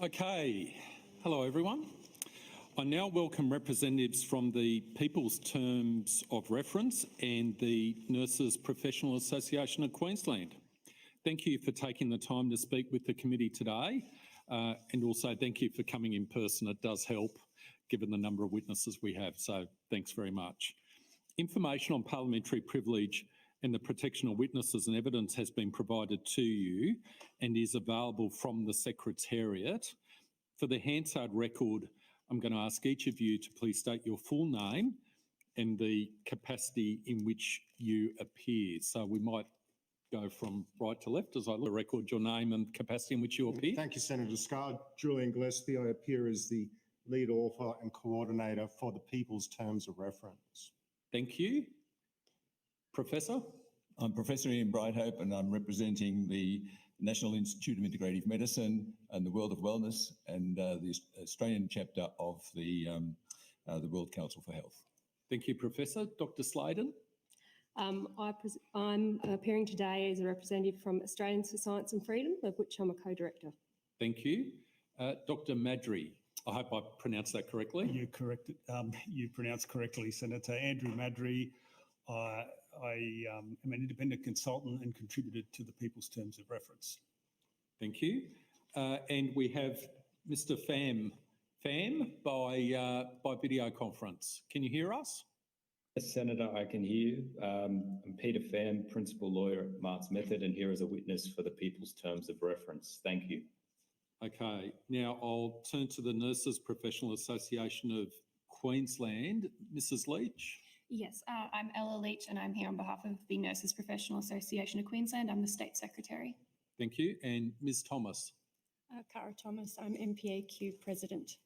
Okay, hello everyone. I now welcome representatives from the People's Terms of Reference and the Nurses Professional Association of Queensland. Thank you for taking the time to speak with the committee today, and also thank you for coming in person. It does help given the number of witnesses we have, so thanks very much. Information on parliamentary privilege and the protection of witnesses and evidence has been provided to you and is available from the Secretariat. For the Hansard record, I'm going to ask each of you to please state your full name and the capacity in which you appear. So we might go from right to left as I look at record your name and capacity in which you appear. Thank you, Senator Scott. Julian Gillespie. I appear as the lead author and coordinator for the People's Terms of Reference. Thank you. Professor? I'm Professor Ian Brighthope and I'm representing the National Institute of Integrative Medicine and the World of Wellness and the Australian chapter of the World Council for Health. Thank you, Professor. Dr. Sladen? I'm appearing today as a representative from Australians for Science and Freedom, of which I'm a co-director. Thank you. Dr. Madry? I hope I pronounced that correctly. You're correct. You pronounced correctly, Senator. Andrew Madry. I am an independent consultant and contributed to the People's Terms of Reference. Thank you. And we have Mr. Pham by video conference. Can you hear us? Yes, Senator, I can hear you. I'm Peter Pham, Principal Lawyer at Marks Method, and here as a witness for the People's Terms of Reference. Thank you. Okay, now I'll turn to the Nurses Professional Association of Queensland. Mrs. Leach? Yes, I'm Ella Leach and I'm here on behalf of the Nurses Professional Association of Queensland. I'm the State Secretary. Thank you. And Ms. Thomas? Cara Thomas, I'm MPAQ President.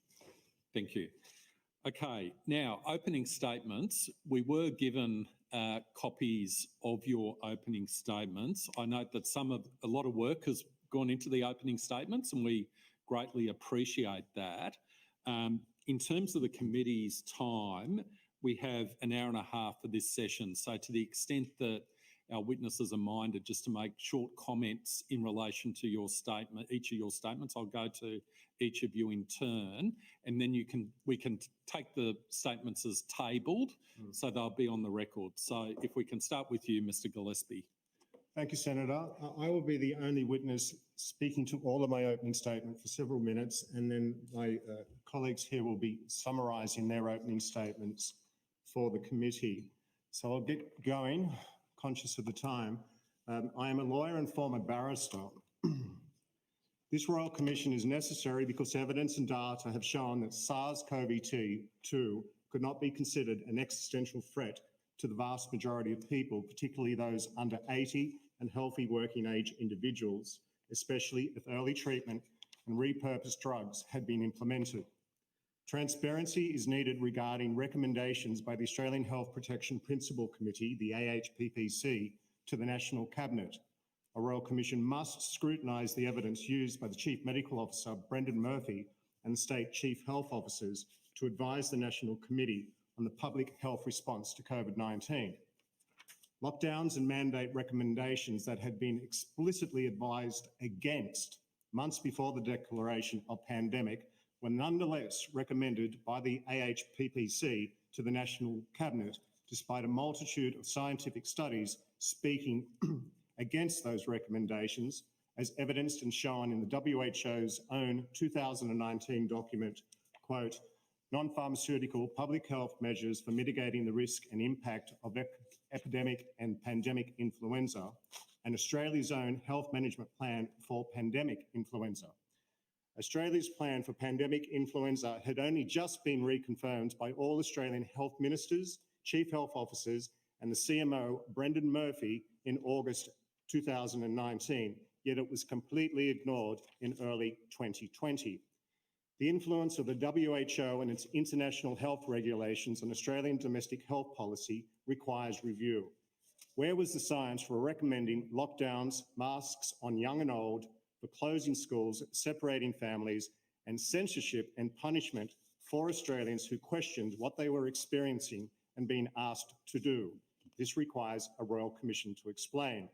Thank you. Okay, now opening statements. We were given copies of your opening statements. I note that a lot of work has gone into the opening statements and we greatly appreciate that. In terms of the committee's time, we have an hour and a half for this session. So to the extent that our witnesses are minded just to make short comments in relation to your statement, each of your statements, I'll go to each of you in turn, and then we can take the statements as tabled, so they'll be on the record. So if we can start with you, Mr. Gillespie. Thank you, Senator. I will be the only witness speaking to all of my opening statement for several minutes, and then my colleagues here will be summarising their opening statements for the committee. So I'll get going, conscious of the time. I am a lawyer and former barrister. This Royal Commission is necessary because evidence and data have shown that SARS-CoV-2 could not be considered an existential threat to the vast majority of people, particularly those under 80 and healthy working age individuals, especially if early treatment and repurposed drugs had been implemented. Transparency is needed regarding recommendations by the Australian Health Protection Principal Committee, the AHPPC, to the National Cabinet. A Royal Commission must scrutinise the evidence used by the Chief Medical Officer, Brendan Murphy, and the State Chief Health Officers to advise the National Committee on the public health response to COVID-19. Lockdowns and mandate recommendations that had been explicitly advised against months before the declaration of pandemic were nonetheless recommended by the AHPPC to the National Cabinet, despite a multitude of scientific studies speaking against those recommendations, as evidenced and shown in the WHO's own 2019 document, quote, non-pharmaceutical public health measures for mitigating the risk and impact of epidemic and pandemic influenza, and Australia's own health management plan for pandemic influenza. Australia's plan for pandemic influenza had only just been reconfirmed by all Australian health ministers, chief health officers, and the CMO, Brendan Murphy, in August 2019, yet it was completely ignored in early 2020. The influence of the WHO and its international health regulations on Australian domestic health policy requires review. Where was the science for recommending lockdowns, masks on young and old, for closing schools, separating families, and censorship and punishment for Australians who questioned what they were experiencing and being asked to do? This requires a Royal Commission to explain.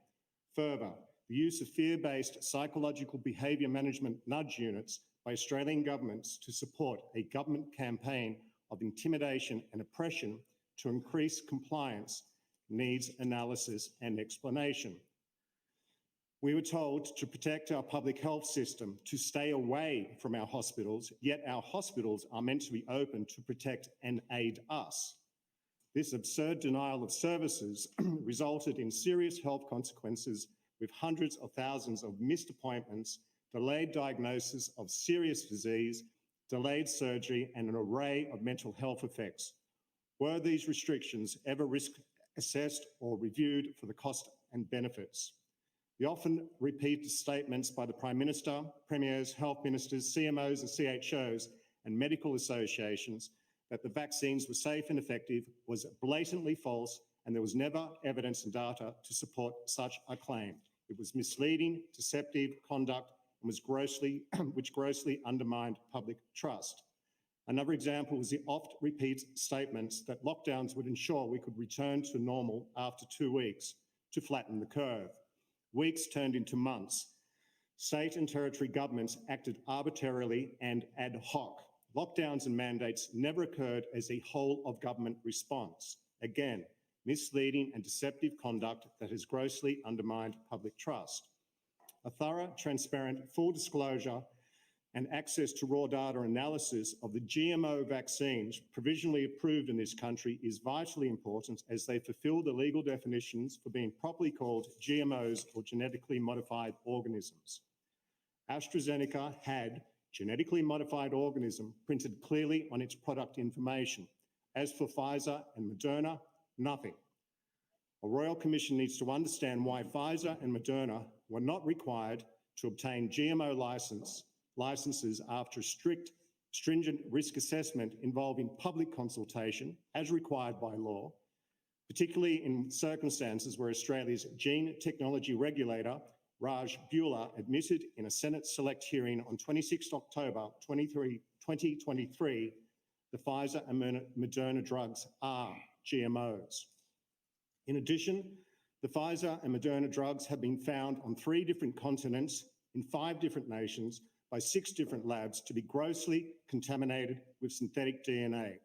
Further, the use of fear-based psychological behaviour management nudge units by Australian governments to support a government campaign of intimidation and oppression to increase compliance needs analysis and explanation. We were told to protect our public health system, to stay away from our hospitals, yet our hospitals are meant to be open to protect and aid us. This absurd denial of services resulted in serious health consequences with hundreds of thousands of missed appointments, delayed diagnosis of serious disease, delayed surgery, and an array of mental health effects. Were these restrictions ever risk assessed or reviewed for the cost and benefits? The often repeated statements by the Prime Minister, Premiers, Health Ministers, CMOs and CHOs and medical associations that the vaccines were safe and effective was blatantly false, and there was never evidence and data to support such a claim. It was misleading, deceptive conduct and which grossly undermined public trust. Another example was the oft-repeated statements that lockdowns would ensure we could return to normal after 2 weeks to flatten the curve. Weeks turned into months. State and territory governments acted arbitrarily and ad hoc. Lockdowns and mandates never occurred as a whole of government response. Again, misleading and deceptive conduct that has grossly undermined public trust. A thorough, transparent, full disclosure and access to raw data analysis of the GMO vaccines provisionally approved in this country is vitally important, as they fulfil the legal definitions for being properly called GMOs or genetically modified organisms. AstraZeneca had genetically modified organism printed clearly on its product information. As for Pfizer and Moderna, nothing. A Royal Commission needs to understand why Pfizer and Moderna were not required to obtain GMO licenses after stringent risk assessment involving public consultation as required by law, particularly in circumstances where Australia's gene technology regulator, Raj Buller, admitted in a Senate Select hearing on 26 October 2023, the Pfizer and Moderna drugs are GMOs. In addition, the Pfizer and Moderna drugs have been found on 3 different continents in 5 different nations by 6 different labs to be grossly contaminated with synthetic DNA,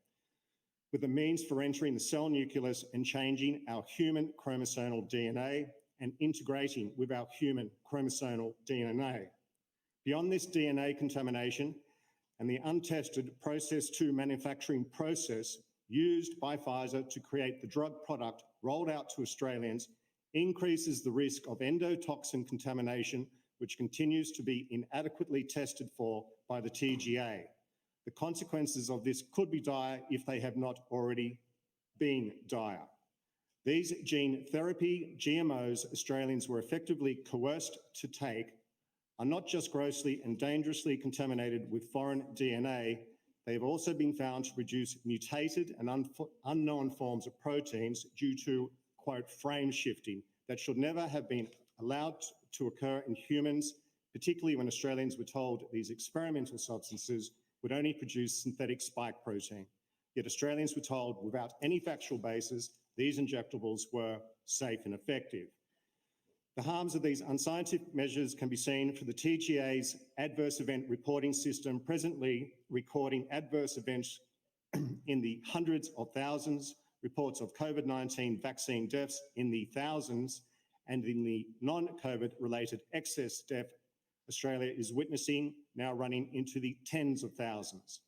with a means for entering the cell nucleus and changing our human chromosomal DNA and integrating with our human chromosomal DNA. Beyond this DNA contamination and the untested process 2 manufacturing process used by Pfizer to create the drug product rolled out to Australians increases the risk of endotoxin contamination, which continues to be inadequately tested for by the TGA. The consequences of this could be dire if they have not already been dire. These gene therapy GMOs Australians were effectively coerced to take are not just grossly and dangerously contaminated with foreign DNA, they have also been found to produce mutated and unknown forms of proteins due to, quote, frame shifting that should never have been allowed to occur in humans, particularly when Australians were told these experimental substances would only produce synthetic spike protein. Yet Australians were told without any factual basis these injectables were safe and effective. The harms of these unscientific measures can be seen for the TGA's adverse event reporting system, presently recording adverse events in the hundreds of thousands, reports of COVID-19 vaccine deaths in the thousands, and in the non-COVID related excess death Australia is witnessing, now running into the tens of thousands.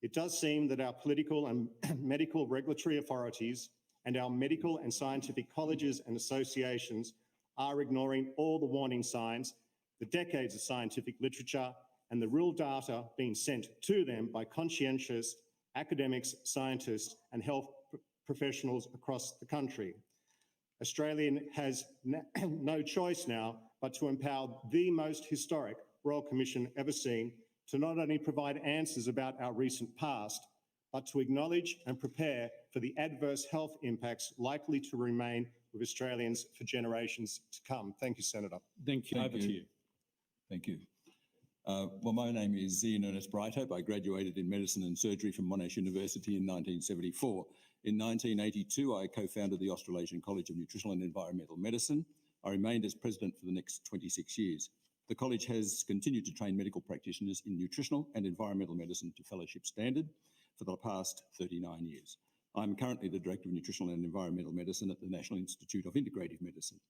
It does seem that our political and medical regulatory authorities and our medical and scientific colleges and associations are ignoring all the warning signs, the decades of scientific literature, and the real data being sent to them by conscientious academics, scientists, and health professionals across the country. Australia has no choice now but to empower the most historic Royal Commission ever seen to not only provide answers about our recent past, but to acknowledge and prepare for the adverse health impacts likely to remain with Australians for generations to come. Thank you, Senator. Thank you. Over to you. Thank you. Well, my name is Ian Ernest Brighthope. I graduated in medicine and surgery from Monash University in 1974. In 1982, I co-founded the Australasian College of Nutritional and Environmental Medicine. I remained as president for the next 26 years. The college has continued to train medical practitioners in nutritional and environmental medicine to fellowship standard for the past 39 years. I'm currently the Director of Nutritional and Environmental Medicine at the National Institute of Integrative Medicine.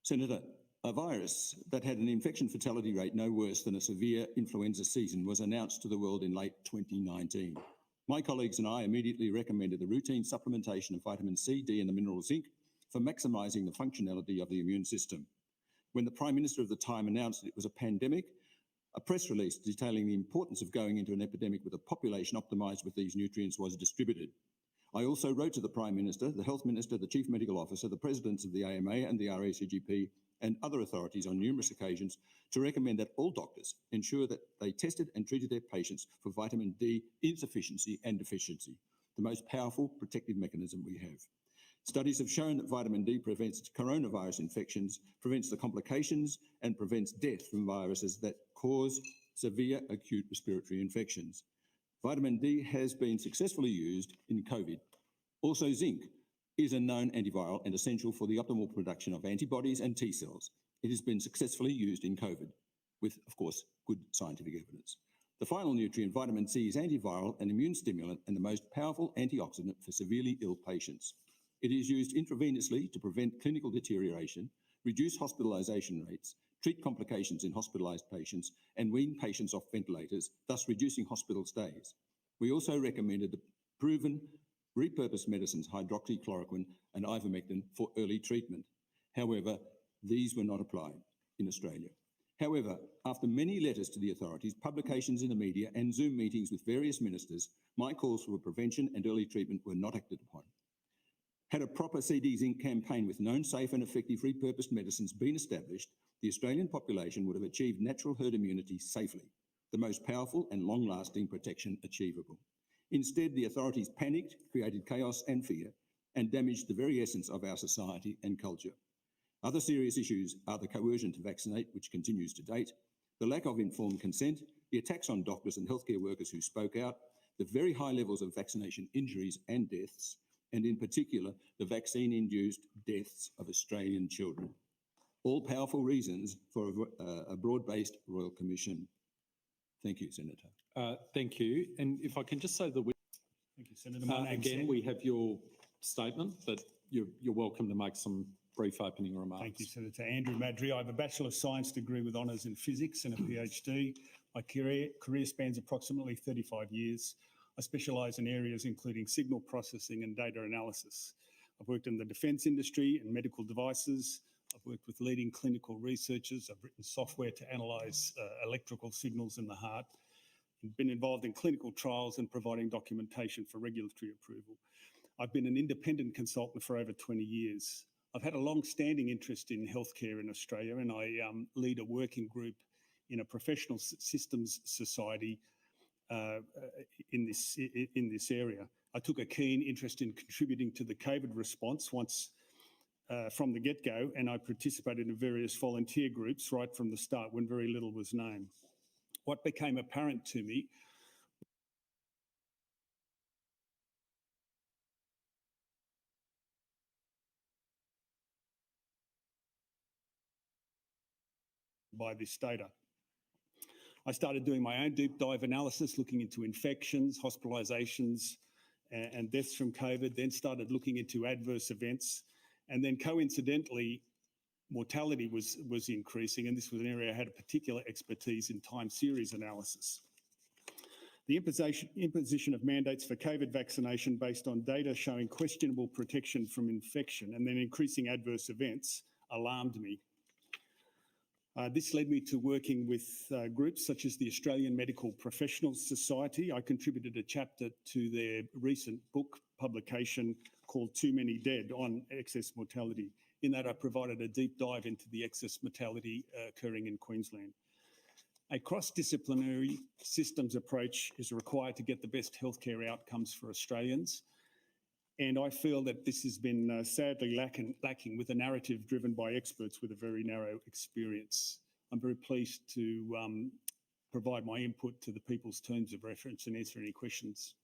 Senator, a virus that had an infection fatality rate no worse than a severe influenza season was announced to the world in late 2019. My colleagues and I immediately recommended the routine supplementation of vitamin C, D and the mineral zinc for maximising the functionality of the immune system. When the Prime Minister of the time announced that it was a pandemic, a press release detailing the importance of going into an epidemic with a population optimised with these nutrients was distributed. I also wrote to the Prime Minister, the Health Minister, the Chief Medical Officer, the Presidents of the AMA and the RACGP and other authorities on numerous occasions to recommend that all doctors ensure that they tested and treated their patients for vitamin D insufficiency and deficiency, the most powerful protective mechanism we have. Studies have shown that vitamin D prevents coronavirus infections, prevents the complications and prevents death from viruses that cause severe acute respiratory infections. Vitamin D has been successfully used in COVID. Also, zinc is a known antiviral and essential for the optimal production of antibodies and T cells. It has been successfully used in COVID with, of course, good scientific evidence. The final nutrient, vitamin C, is antiviral and immune stimulant and the most powerful antioxidant for severely ill patients. It is used intravenously to prevent clinical deterioration, reduce hospitalisation rates, treat complications in hospitalised patients, and wean patients off ventilators, thus reducing hospital stays. We also recommended the proven repurposed medicines hydroxychloroquine and ivermectin for early treatment. However, these were not applied in Australia. However, after many letters to the authorities, publications in the media and Zoom meetings with various ministers, my calls for prevention and early treatment were not acted upon. Had a proper CD zinc campaign with known safe and effective repurposed medicines been established, the Australian population would have achieved natural herd immunity safely, the most powerful and long-lasting protection achievable. Instead, the authorities panicked, created chaos and fear, and damaged the very essence of our society and culture. Other serious issues are the coercion to vaccinate, which continues to date, the lack of informed consent, the attacks on doctors and healthcare workers who spoke out, the very high levels of vaccination injuries and deaths, and in particular, the vaccine-induced deaths of Australian children. All powerful reasons for a broad-based Royal Commission. Thank you, Senator. Thank you. And if I can just say that Thank you, Senator. My name's again, we have your statement, but you're welcome to make some brief opening remarks. Thank you, Senator. Andrew Madry. I have a Bachelor of Science degree with honours in physics and a PhD. My career spans approximately 35 years. I specialise in areas including signal processing and data analysis. I've worked in the defence industry and medical devices. I've worked with leading clinical researchers. I've written software to analyse electrical signals in the heart. I've been involved in clinical trials and providing documentation for regulatory approval. I've been an independent consultant for over 20 years. I've had a long-standing interest in healthcare in Australia, and I lead a working group in a professional systems society in this area. I took a keen interest in contributing to the COVID response once from the get-go, and I participated in various volunteer groups right from the start when very little was known. What became apparent to me by this data. I started doing my own deep dive analysis, looking into infections, hospitalisations, and deaths from COVID, then started looking into adverse events, and then coincidentally, mortality was increasing, and this was an area I had a particular expertise in time series analysis. The imposition of mandates for COVID vaccination based on data showing questionable protection from infection and then increasing adverse events alarmed me. This led me to working with groups such as the Australian Medical Professionals Society. I contributed a chapter to their recent book publication called Too Many Dead on excess mortality. In that, I provided a deep dive into the excess mortality occurring in Queensland. A cross-disciplinary systems approach is required to get the best healthcare outcomes for Australians. And I feel that this has been sadly lacking with a narrative driven by experts with a very narrow experience. I'm very pleased to provide my input to the people's terms of reference and answer any questions.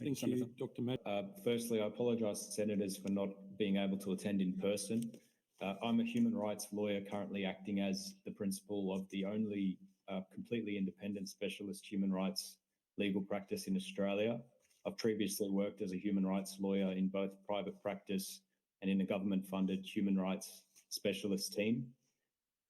Thank you, Dr. Matt. Firstly, I apologise to senators for not being able to attend in person. I'm a human rights lawyer currently acting as the principal of the only completely independent specialist human rights legal practice in Australia. I've previously worked as a human rights lawyer in both private practice and in a government-funded human rights specialist team.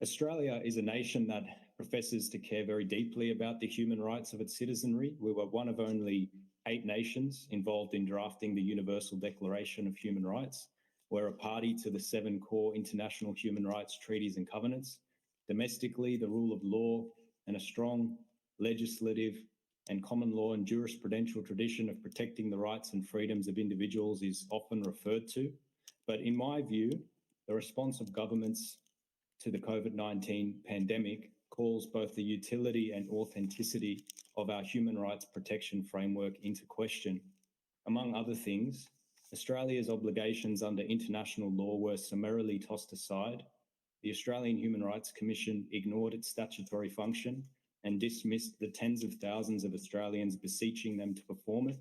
Australia is a nation that professes to care very deeply about the human rights of its citizenry. We were one of only 8 nations involved in drafting the Universal Declaration of Human Rights. We're a party to the 7 core international human rights treaties and covenants. Domestically, the rule of law and a strong legislative and common law and jurisprudential tradition of protecting the rights and freedoms of individuals is often referred to. But in my view, the response of governments to the COVID-19 pandemic calls both the utility and authenticity of our human rights protection framework into question. Among other things, Australia's obligations under international law were summarily tossed aside. The Australian Human Rights Commission ignored its statutory function and dismissed the tens of thousands of Australians beseeching them to perform it.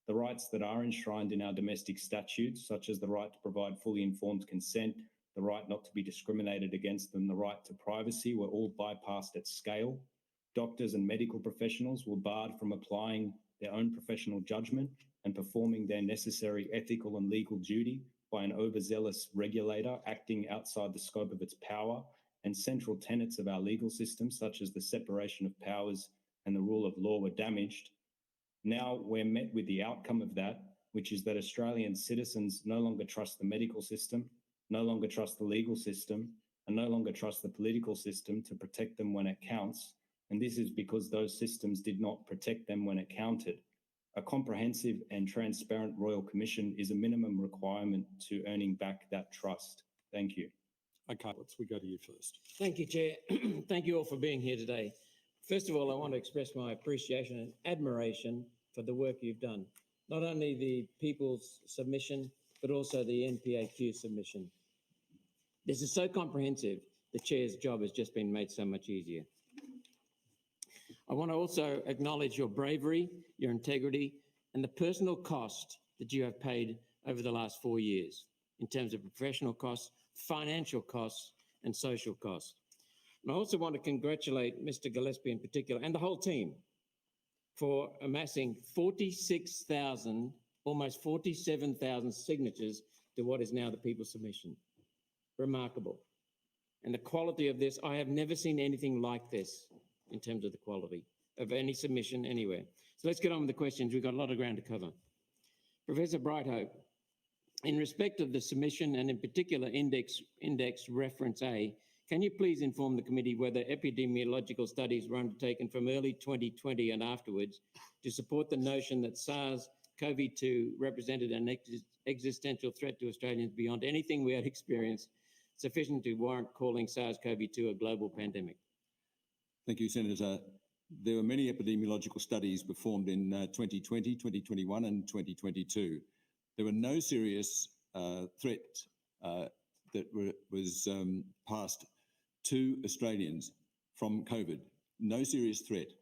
The rights that are enshrined in our domestic statutes, such as the right to provide fully informed consent, the right not to be discriminated against, and the right to privacy, were all bypassed at scale. Doctors and medical professionals were barred from applying their own professional judgment and performing their necessary ethical and legal duty by an overzealous regulator acting outside the scope of its power, and central tenets of our legal system, such as the separation of powers and the rule of law, were damaged. Now we're met with the outcome of that, which is that Australian citizens no longer trust the medical system, no longer trust the legal system, and no longer trust the political system to protect them when it counts. And this is because those systems did not protect them when it counted. A comprehensive and transparent Royal Commission is a minimum requirement to earning back that trust. Thank you. Okay, we go to you first. Thank you, Chair. Thank you all for being here today. First of all, I want to express my appreciation and admiration for the work you've done. Not only the People's submission, but also the NPAQ submission. This is so comprehensive, the Chair's job has just been made so much easier. I want to also acknowledge your bravery, your integrity, and the personal cost that you have paid over the last 4 years in terms of professional costs, financial costs, and social costs. And I also want to congratulate Mr. Gillespie in particular and the whole team for amassing 46,000, almost 47,000 signatures to what is now the People's Submission. Remarkable. And the quality of this, I have never seen anything like this in terms of the quality of any submission anywhere. So let's get on with the questions. We've got a lot of ground to cover. Professor Brighthope, in respect of the submission and in particular index reference A, can you please inform the committee whether epidemiological studies were undertaken from early 2020 and afterwards to support the notion that SARS-CoV-2 represented an existential threat to Australians beyond anything we had experienced, sufficient to warrant calling SARS-CoV-2 a global pandemic? Thank you, Senator. There were many epidemiological studies performed in 2020, 2021 and 2022. There were no serious threat that was passed to Australians from COVID. No serious threat.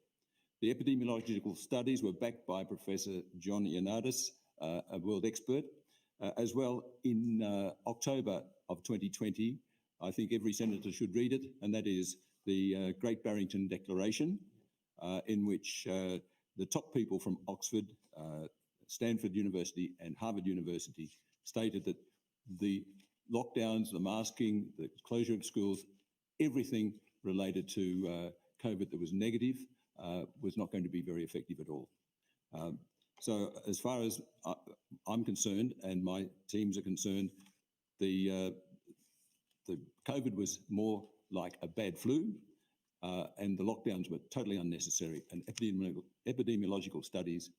The epidemiological studies were backed by Professor John Ioannidis, a world expert, as well in October of 2020. I think every senator should read it, and that is the Great Barrington Declaration, in which the top people from Oxford, Stanford University and Harvard University stated that the lockdowns, the masking, the closure of schools, everything related to COVID that was negative was not going to be very effective at all. So as far as I'm concerned and my teams are concerned, the COVID was more like a bad flu, and the lockdowns were totally unnecessary, and epidemiological studies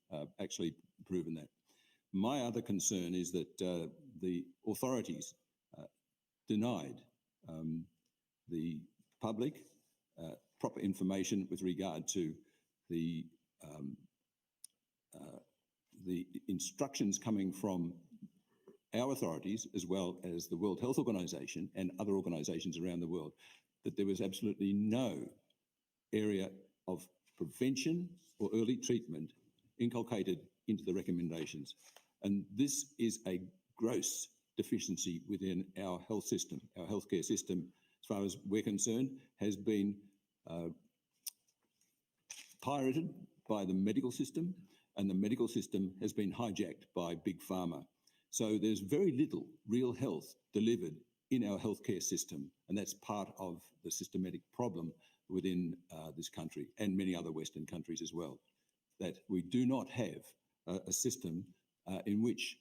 actually proven that. My other concern is that the authorities denied the public proper information with regard to the instructions coming from our authorities, as well as the World Health Organization and other organizations around the world, that there was absolutely no area of prevention or early treatment inculcated into the recommendations. And this is a gross deficiency within our health system. Our healthcare system, as far as we're concerned, has been pirated by the medical system, and the medical system has been hijacked by Big Pharma. So there's very little real health delivered in our healthcare system, and that's part of the systematic problem within this country and many other Western countries as well, that we do not have a system in which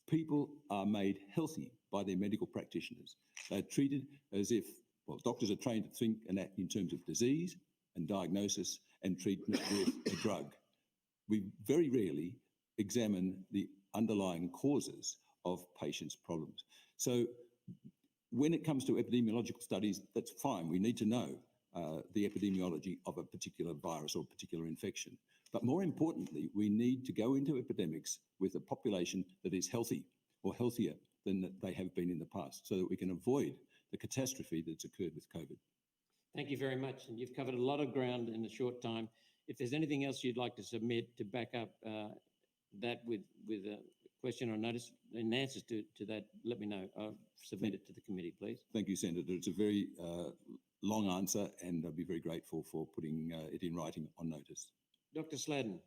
people are made healthy by their medical practitioners. They're treated as if, well, doctors are trained to think and act in terms of disease and diagnosis and treatment with a drug. We very rarely examine the underlying causes of patients' problems. So when it comes to epidemiological studies, that's fine. We need to know the epidemiology of a particular virus or particular infection. But more importantly, we need to go into epidemics with a population that is healthy or healthier than they have been in the past, so that we can avoid the catastrophe that's occurred with COVID. Thank you very much. And you've covered a lot of ground in a short time. If there's anything else you'd like to submit to back up that with a question or notice and answers to that, let me know. I'll submit it to the committee, please. Thank you, Senator. It's a very long answer, and I'd be very grateful for putting it in writing on notice. Dr. Sladden,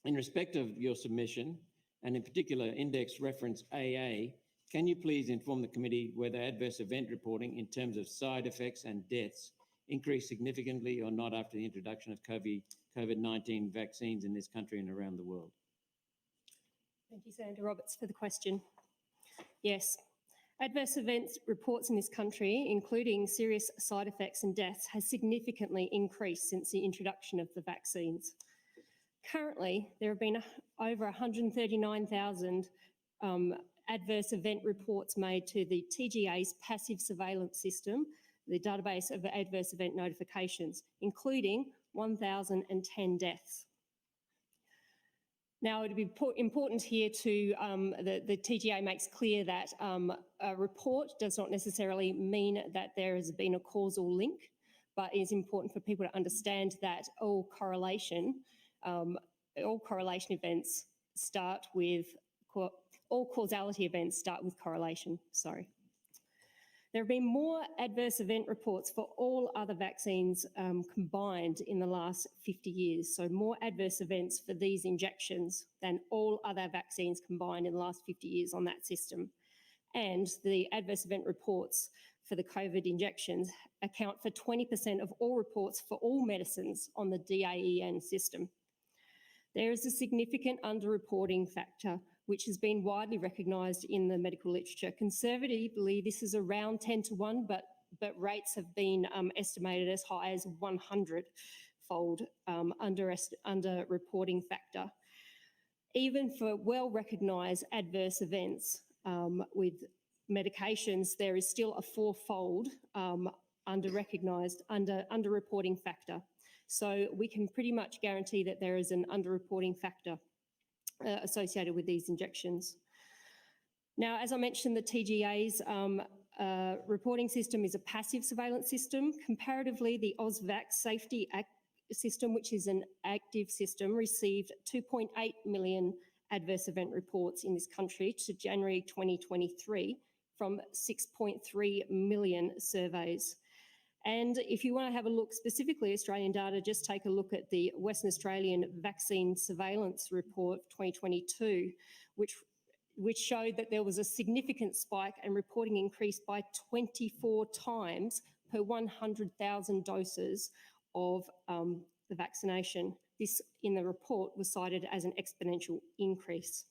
in respect of your submission, and in particular index reference AA, can you please inform the committee whether adverse event reporting in terms of side effects and deaths increased significantly or not after the introduction of COVID-19 vaccines in this country and around the world? Thank you, Senator Roberts, for the question. Yes, adverse events reports in this country, including serious side effects and deaths, has significantly increased since the introduction of the vaccines. Currently, there have been over 139,000 adverse event reports made to the TGA's passive surveillance system, the database of adverse event notifications, including 1,010 deaths. Now, it would be important here to, the TGA makes clear that a report does not necessarily mean that there has been a causal link, but it is important for people to understand that all correlation events start with, all causality events start with correlation, sorry. There have been more adverse event reports for all other vaccines combined in the last 50 years. So more adverse events for these injections than all other vaccines combined in the last 50 years on that system. And the adverse event reports for the COVID injections account for 20% of all reports for all medicines on the DAEN system. There is a significant underreporting factor which has been widely recognised in the medical literature. Conservatively, this is around 10 to 1, but rates have been estimated as high as 100-fold under-reporting factor. Even for well-recognised adverse events with medications, there is still a 4-fold under-reporting factor. So we can pretty much guarantee that there is an under-reporting factor associated with these injections. Now, as I mentioned, the TGA's reporting system is a passive surveillance system. Comparatively, the AusVac Safety system, which is an active system, received 2.8 million adverse event reports in this country to January 2023 from 6.3 million surveys. And if you want to have a look specifically at Australian data, just take a look at the Western Australian Vaccine Surveillance Report 2022, which showed that there was a significant spike and reporting increased by 24 times per 100,000 doses of the vaccination. This, in the report, was cited as an exponential increase.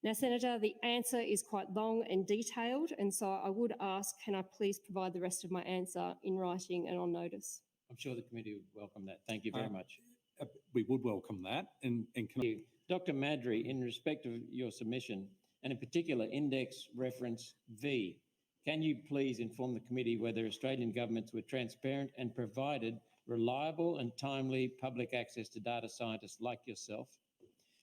Now, Senator, the answer is quite long and detailed, and so I would ask, can I please provide the rest of my answer in writing and on notice? I'm sure the committee would welcome that. Thank you very much. We would welcome that. And can Thank you. Dr. Madry, in respect of your submission, and in particular index reference V, can you please inform the committee whether Australian governments were transparent and provided reliable and timely public access to data scientists like yourself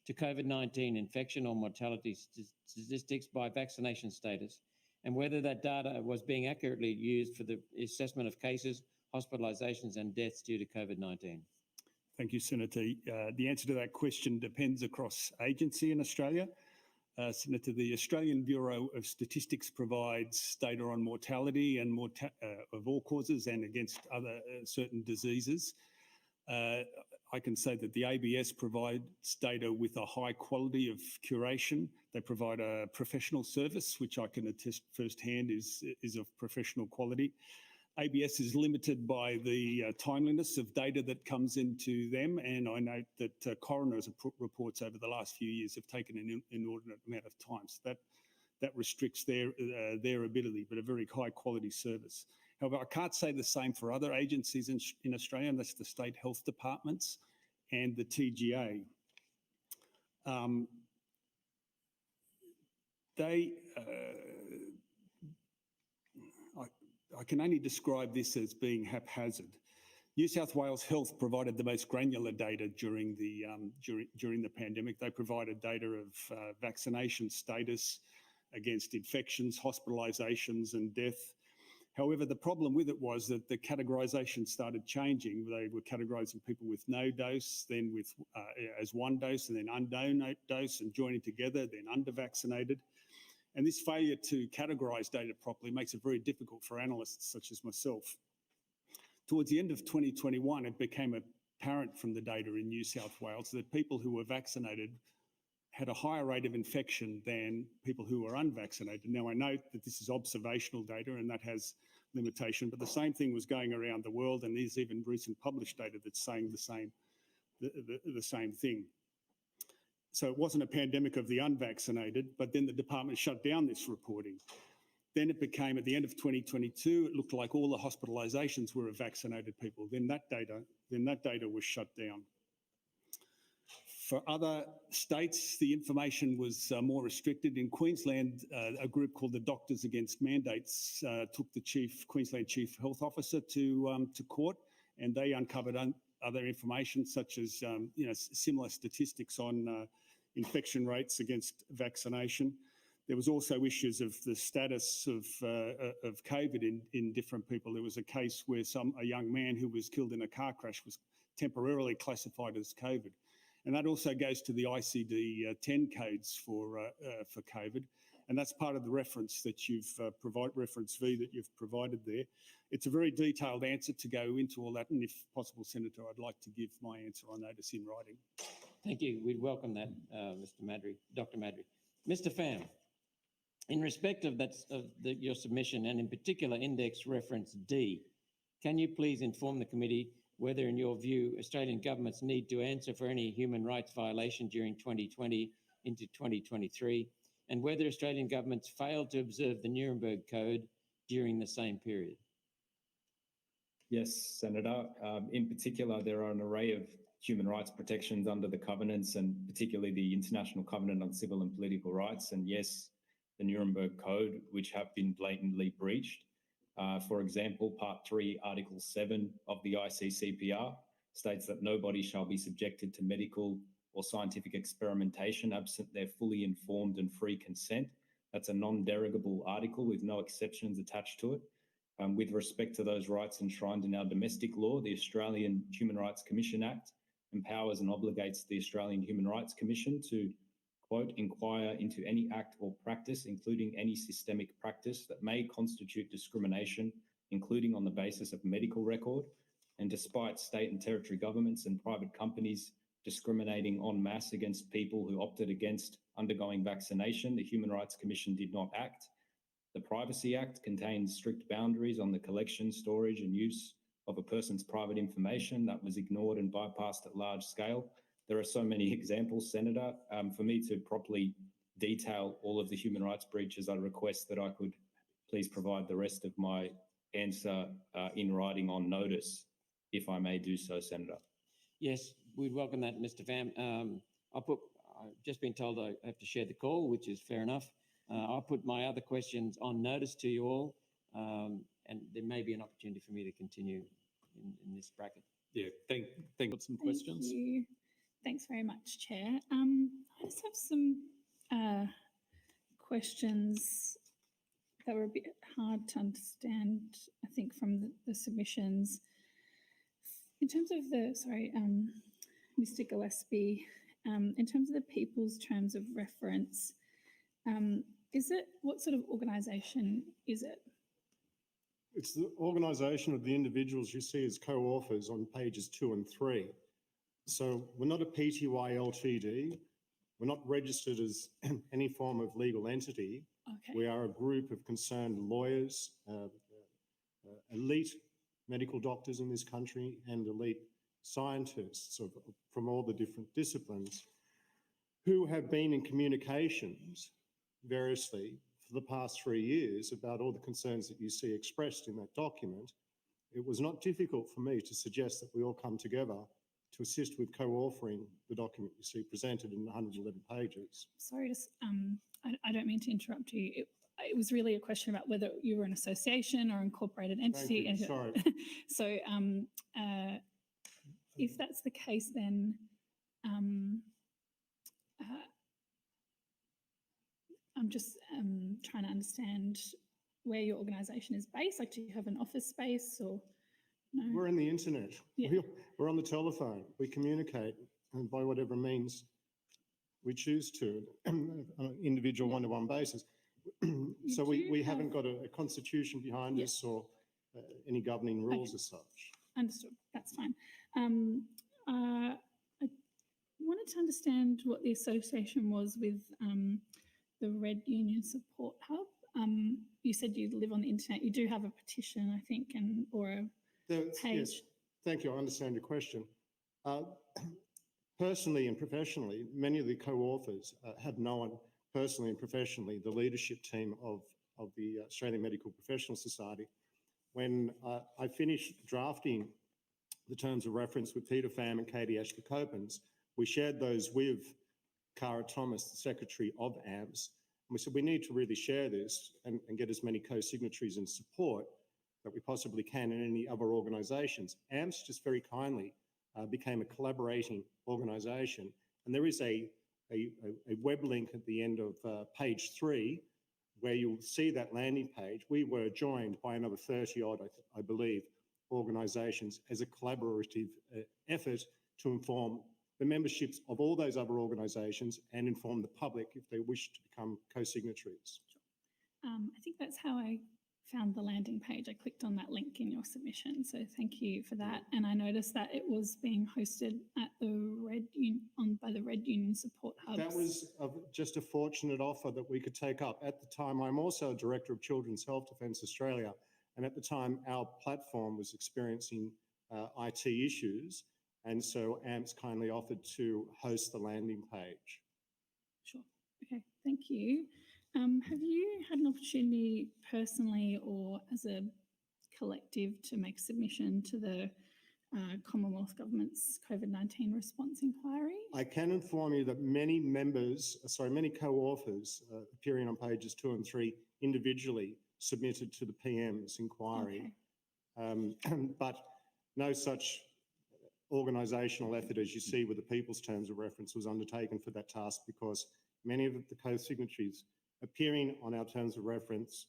to COVID-19 infection or mortality statistics by vaccination status, and whether that data was being accurately used for the assessment of cases, hospitalisations and deaths due to COVID-19? Thank you, Senator. The answer to that question depends across agency in Australia. Senator, the Australian Bureau of Statistics provides data on mortality and of all causes and against other certain diseases. I can say that the ABS provides data with a high quality of curation. They provide a professional service, which I can attest firsthand is of professional quality. ABS is limited by the timeliness of data that comes into them, and I note that coroner's reports over the last few years have taken an inordinate amount of time. So that restricts their ability, but a very high quality service. However, I can't say the same for other agencies in Australia, and that's the state health departments and the TGA. I can only describe this as being haphazard. New South Wales Health provided the most granular data during the pandemic. They provided data of vaccination status against infections, hospitalisations and death. However, the problem with it was that the categorisation started changing. They were categorising people with no dose, then with as one dose, and then unknown dose, and joining together, then under-vaccinated. And this failure to categorise data properly makes it very difficult for analysts such as myself. Towards the end of 2021, it became apparent from the data in New South Wales that people who were vaccinated had a higher rate of infection than people who were unvaccinated. Now, I note that this is observational data and that has limitation, but the same thing was going around the world, and there's even recent published data that's saying the same thing. So it wasn't a pandemic of the unvaccinated, but then the department shut down this reporting. Then it became, at the end of 2022, it looked like all the hospitalisations were of vaccinated people. Then that data was shut down. For other states, the information was more restricted. In Queensland, a group called the Doctors Against Mandates took the Queensland Chief Health Officer to court, and they uncovered other information such as similar statistics on infection rates against vaccination. There was also issues of the status of COVID in different people. There was a case where a young man who was killed in a car crash was temporarily classified as COVID. And that also goes to the ICD-10 codes for COVID. And that's part of the reference that you've reference V that you've provided there. It's a very detailed answer to go into all that. And if possible, Senator, I'd like to give my answer on notice in writing. Thank you. We'd welcome that, Mr. Madry, Dr. Madry. Mr. Pham, in respect of your submission, and in particular Index Reference D, can you please inform the committee whether, in your view, Australian governments need to answer for any human rights violation during 2020 into 2023, and whether Australian governments failed to observe the Nuremberg Code during the same period? Yes, Senator. In particular, there are an array of human rights protections under the covenants, and particularly the International Covenant on Civil and Political Rights, and yes, the Nuremberg Code, which have been blatantly breached. For example, Part 3, Article 7 of the ICCPR states that nobody shall be subjected to medical or scientific experimentation absent their fully informed and free consent. That's a non-derogable article with no exceptions attached to it. With respect to those rights enshrined in our domestic law, the Australian Human Rights Commission Act empowers and obligates the Australian Human Rights Commission to, quote, inquire into any act or practice, including any systemic practice that may constitute discrimination, including on the basis of medical record. And despite state and territory governments and private companies discriminating en masse against people who opted against undergoing vaccination, the Human Rights Commission did not act. The Privacy Act contains strict boundaries on the collection, storage and use of a person's private information. That was ignored and bypassed at large scale. There are so many examples, Senator. For me to properly detail all of the human rights breaches, I request that I could please provide the rest of my answer in writing on notice, if I may do so, Senator. Yes, we'd welcome that, Mr. Pham. I've just been told I have to share the call, which is fair enough. I'll put my other questions on notice to you all, and there may be an opportunity for me to continue in this bracket. Yeah, thank you. Some questions? Thank you. Thanks very much, Chair. I just have some questions that were a bit hard to understand, I think, from the submissions. In terms of Mr. Gillespie, in terms of the people's terms of reference, What sort of organisation is it? It's the organisation of the individuals you see as co-authors on pages 2 and 3. So we're not a PTY Ltd. We're not registered as any form of legal entity. Okay. We are a group of concerned lawyers, elite medical doctors in this country and elite scientists from all the different disciplines who have been in communications variously for the past 3 years about all the concerns that you see expressed in that document. It was not difficult for me to suggest that we all come together to assist with co-authoring the document you see presented in 111 pages. Sorry to, I don't mean to interrupt you. It was really a question about whether you were an association or incorporated entity. Thank you. Sorry. So if that's the case, then I'm just trying to understand where your organisation is based. Like, do you have an office space or no? We're in the internet. Yeah. We're on the telephone. We communicate and by whatever means we choose to on an individual one-to-one basis. So we haven't got a constitution behind us or any governing rules as such. Understood. That's fine. I wanted to understand what the association was with the Red Union Support Hub. You said you live on the internet. You do have a petition, I think, or a page. Yes, thank you. I understand your question. Personally and professionally, many of the co-authors have known personally and professionally the leadership team of the Australian Medical Professionals Society. When I finished drafting the terms of reference with Peter Pham and Katie Ashley Copens, we shared those with Cara Thomas, the Secretary of AMS, and we said we need to really share this and get as many co-signatories and support that we possibly can in any other organisations. AMS just very kindly became a collaborating organisation, and there is a web link at the end of page 3 where you'll see that landing page. We were joined by another 30 odd, I believe, organisations as a collaborative effort to inform the memberships of all those other organisations and inform the public if they wish to become co-signatories. I think that's how I found the landing page. I clicked on that link in your submission, so thank you for that. And I noticed that it was being hosted at the by the Red Union Support Hubs. That was just a fortunate offer that we could take up. At the time, I'm also a Director of Children's Health Defence Australia, and at the time our platform was experiencing IT issues, and so AMPS kindly offered to host the landing page. Sure. Okay, thank you. Have you had an opportunity personally or as a collective to make submission to the Commonwealth Government's COVID-19 response inquiry? I can inform you that many many co-authors appearing on pages 2 and 3 individually submitted to the PM's inquiry. Okay. But no such organisational effort as you see with the People's Terms of Reference was undertaken for that task, because many of the co-signatories appearing on our Terms of Reference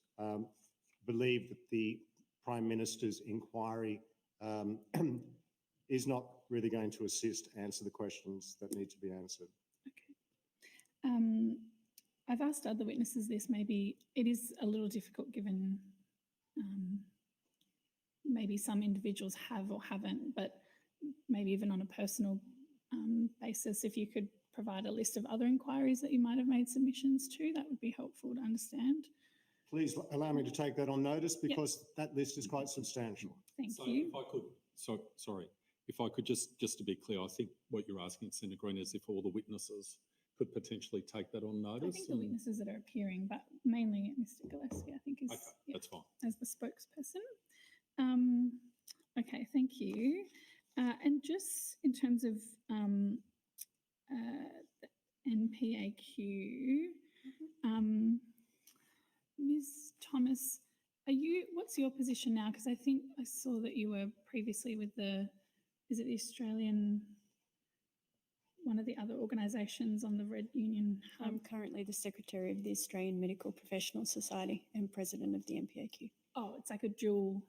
believe that the Prime Minister's inquiry is not really going to answer the questions that need to be answered. Okay. I've asked other witnesses this. Maybe it is a little difficult given maybe some individuals have or haven't, but maybe even on a personal basis, if you could provide a list of other inquiries that you might have made submissions to, that would be helpful to understand. Please allow me to take that on notice, because that list is quite substantial. Thank So you. if I could, sorry, if I could just to be clear, I think what you're asking, Senator Green, is if all the witnesses could potentially take that on notice. I think the witnesses that are appearing, but mainly Mr. Gillespie, I think, is Okay, that's fine. as the spokesperson. Okay, thank you. And just in terms of the NPAQ, Ms. Thomas, what's your position now? Because I think I saw that you were previously with is it the Australian, one of the other organisations on the Red Union Hub? I'm currently the Secretary of the Australian Medical Professionals Society and President of the NPAQ. Oh, it's like a dual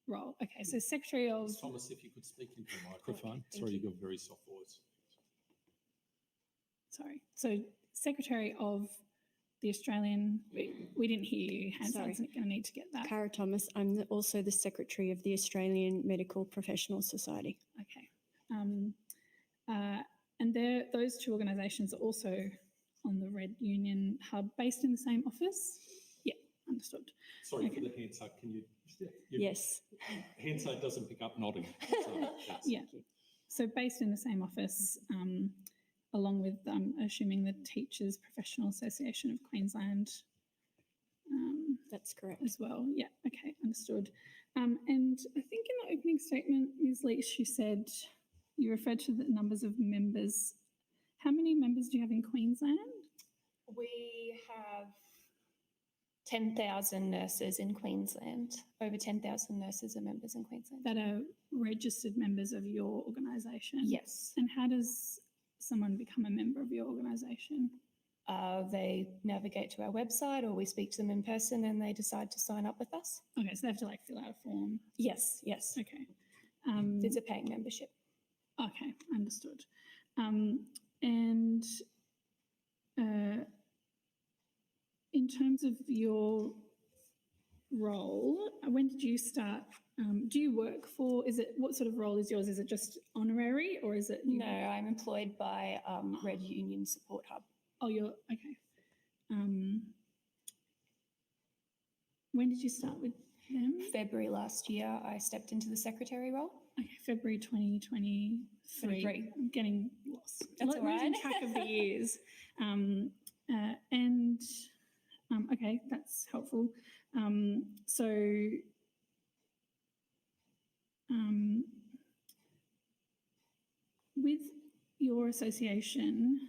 role. Okay, so Secretary of... Ms. Thomas, if you could speak into the microphone. Okay, Sorry, you've got a very soft voice. Sorry. So Secretary of the Australian, we didn't hear you. Hanside's going to need to get that. Cara Thomas, I'm also the Secretary of the Australian Medical Professional Society. Okay. And those two organisations are also on the Red Union Hub, based in the same office? Yeah, understood. Sorry for the Hansard, can you? Yes. Hansard doesn't pick up nodding. So, yes. Yeah. So based in the same office, along with, assuming the Teachers Professional Association of Queensland That's correct. as well. Yeah, okay, understood. And I think in the opening statement, Ms. Leach, you said you referred to the numbers of members. How many members do you have in Queensland? We have 10,000 nurses in Queensland. Over 10,000 nurses are members in Queensland. That are registered members of your organisation? Yes. And how does someone become a member of your organisation? They navigate to our website or we speak to them in person and they decide to sign up with us. Okay, so they have to like fill out a form. Yes, yes. Okay. It's a paying membership. Okay, understood. And in terms of your role, when did you start? Do you work for, what sort of role is yours? Is it just honorary or is it? No, I'm employed by Red Union Support Hub. Oh, you're, okay. When did you start with them? February last year, I stepped into the secretary role. Okay, February 2023. 23. I'm getting lost. That's all Losing right. track of the years. Okay, that's helpful. With your association,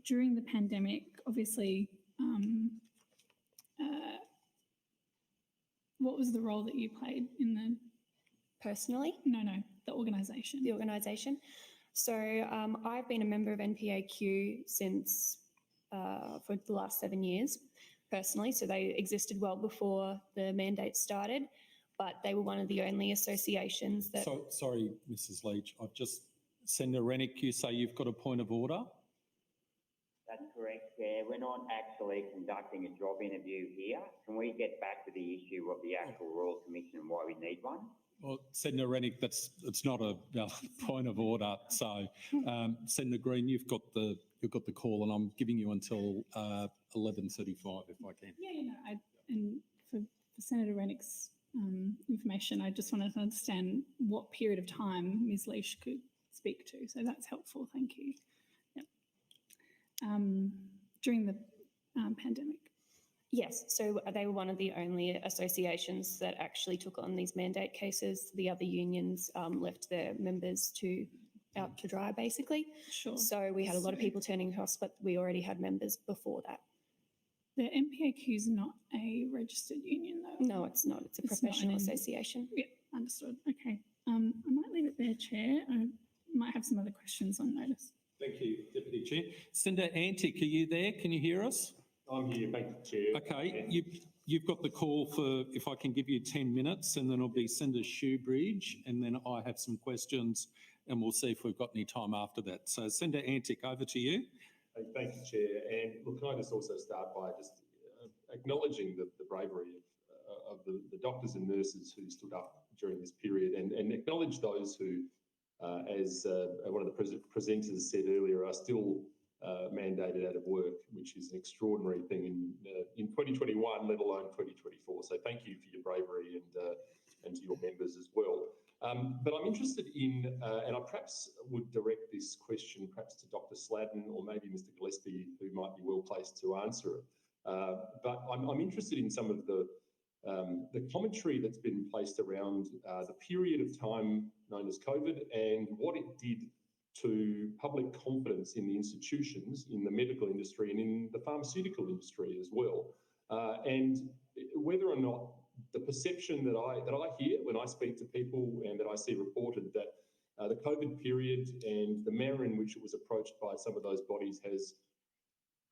during the pandemic, obviously, what was the role that you played in the? Personally, No, the organisation. the organisation. So I've been a member of NPAQ since for the last 7 years, personally. So they existed well before the mandate started, but they were one of the only associations that. So, sorry, Mrs. Leach, I've just, Senator Rennick, you say you've got a point of order? That's correct, Chair. We're not actually conducting a job interview here. Can we get back to the issue of the actual Royal Commission and why we need one? Well, Senator Rennick, it's not a point of order. So, Senator Green, you've got the call, and I'm giving you until 11:35 if I can. And for Senator Rennick's information, I just wanted to understand what period of time Ms. Leach could speak to. So that's helpful. Thank you. Yep. During the pandemic. Yes, so they were one of the only associations that actually took on these mandate cases. The other unions left their members out to dry, basically. Sure. So we had a lot of people turning to us, but we already had members before that. The MPAQ is not a registered union, though. No, it's not. It's a It's not professional an- association. Yeah, understood. Okay. I might leave it there, Chair. I might have some other questions on notice. Thank you, Deputy Chair. Senator Antic, are you there? Can you hear us? I'm here, thank you, Chair. Okay, you've got the call for, if I can give you 10 minutes, and then it'll be Senator Shoebridge, and then I have some questions, and we'll see if we've got any time after that. So, Senator Antic, over to you. Thank you, Chair. And look, can I just also start by just acknowledging the bravery of the doctors and nurses who stood up during this period, and acknowledge those who, as one of the presenters said earlier, are still mandated out of work, which is an extraordinary thing in 2021, let alone 2024. So thank you for your bravery and to your members as well. But I'm interested in, and I perhaps would direct this question perhaps to Dr. Sladden or maybe Mr. Gillespie, who might be well placed to answer it. But I'm interested in some of the commentary that's been placed around the period of time known as COVID and what it did to public confidence in the institutions, in the medical industry and in the pharmaceutical industry as well. And whether or not the perception that I hear when I speak to people and that I see reported that the COVID period and the manner in which it was approached by some of those bodies has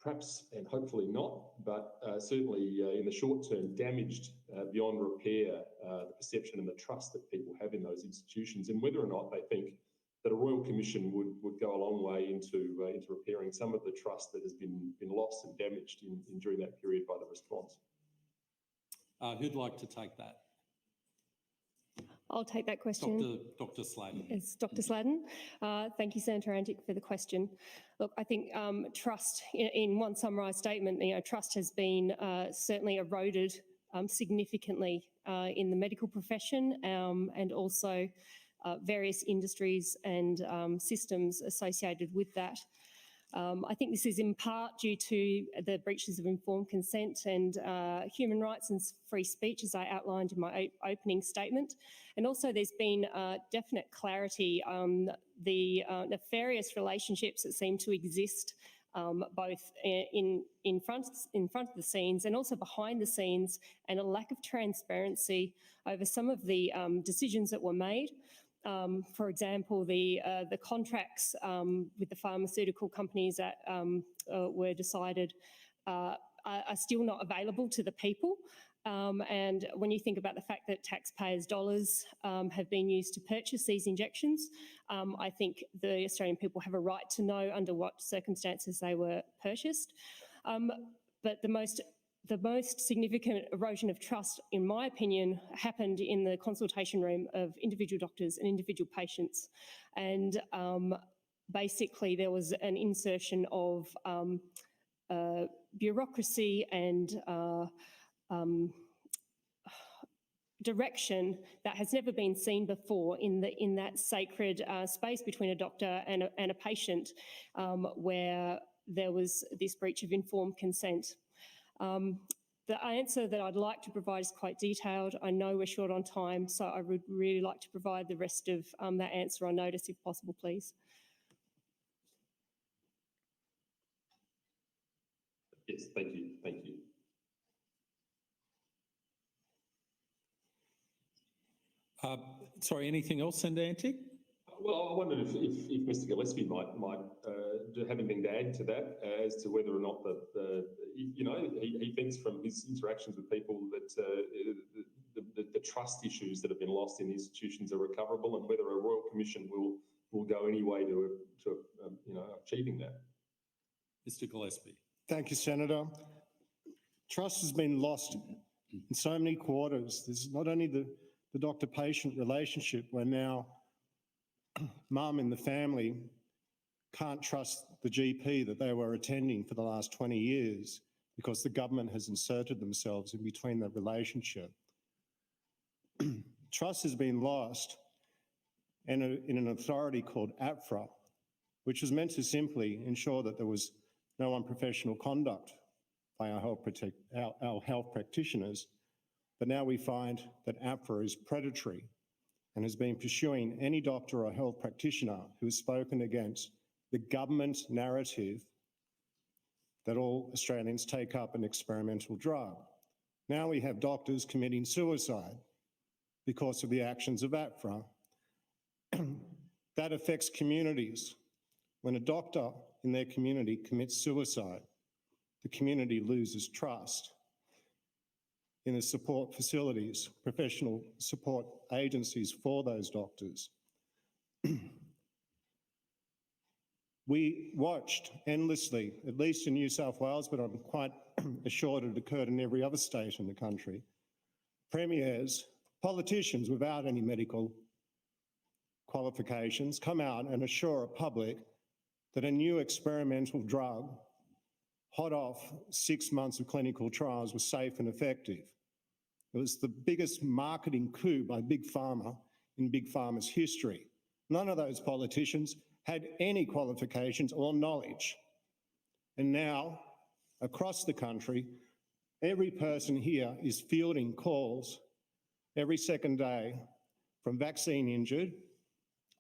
perhaps, and hopefully not, but certainly in the short term damaged beyond repair the perception and the trust that people have in those institutions, and whether or not they think that a Royal Commission would go a long way into repairing some of the trust that has been lost and damaged during that period by the response. Who'd like to take that? I'll take that question. Dr. Sladen. It's Dr. Sladen. Thank you, Senator Antic, for the question. Look, I think trust, in one summarised statement, trust has been certainly eroded significantly in the medical profession and also various industries and systems associated with that. I think this is in part due to the breaches of informed consent and human rights and free speech, as I outlined in my opening statement. And also there's been definite clarity on the nefarious relationships that seem to exist both in front of the scenes and also behind the scenes, and a lack of transparency over some of the decisions that were made. For example, the contracts with the pharmaceutical companies that were decided are still not available to the people. And when you think about the fact that taxpayers' dollars have been used to purchase these injections, I think the Australian people have a right to know under what circumstances they were purchased. But the most significant erosion of trust, in my opinion, happened in the consultation room of individual doctors and individual patients. And basically there was an insertion of bureaucracy and direction that has never been seen before in that sacred space between a doctor and a patient, where there was this breach of informed consent. The answer that I'd like to provide is quite detailed. I know we're short on time, so I would really like to provide the rest of that answer on notice if possible, please. Yes, thank you. Thank you. Sorry, anything else, Senator Antic? Well, I wondered if Mr. Gillespie might have anything to add to that as to whether or not he thinks from his interactions with people that the trust issues that have been lost in institutions are recoverable, and whether a Royal Commission will go any way to achieving that. Mr. Gillespie. Thank you, Senator. Trust has been lost in so many quarters. There's not only the doctor-patient relationship, where now mum in the family can't trust the GP that they were attending for the last 20 years because the government has inserted themselves in between that relationship. Trust has been lost in an authority called APRA, which was meant to simply ensure that there was no unprofessional conduct by our health practitioners. But now we find that APRA is predatory and has been pursuing any doctor or health practitioner who has spoken against the government narrative that all Australians take up an experimental drug. Now we have doctors committing suicide because of the actions of APRA. That affects communities. When a doctor in their community commits suicide, the community loses trust in the support facilities, professional support agencies for those doctors. We watched endlessly, at least in New South Wales, but I'm quite assured it occurred in every other state in the country, premiers, politicians without any medical qualifications come out and assure a public that a new experimental drug, hot off 6 months of clinical trials, was safe and effective. It was the biggest marketing coup by Big Pharma in Big Pharma's history. None of those politicians had any qualifications or knowledge. And now, across the country, every person here is fielding calls every second day from vaccine injured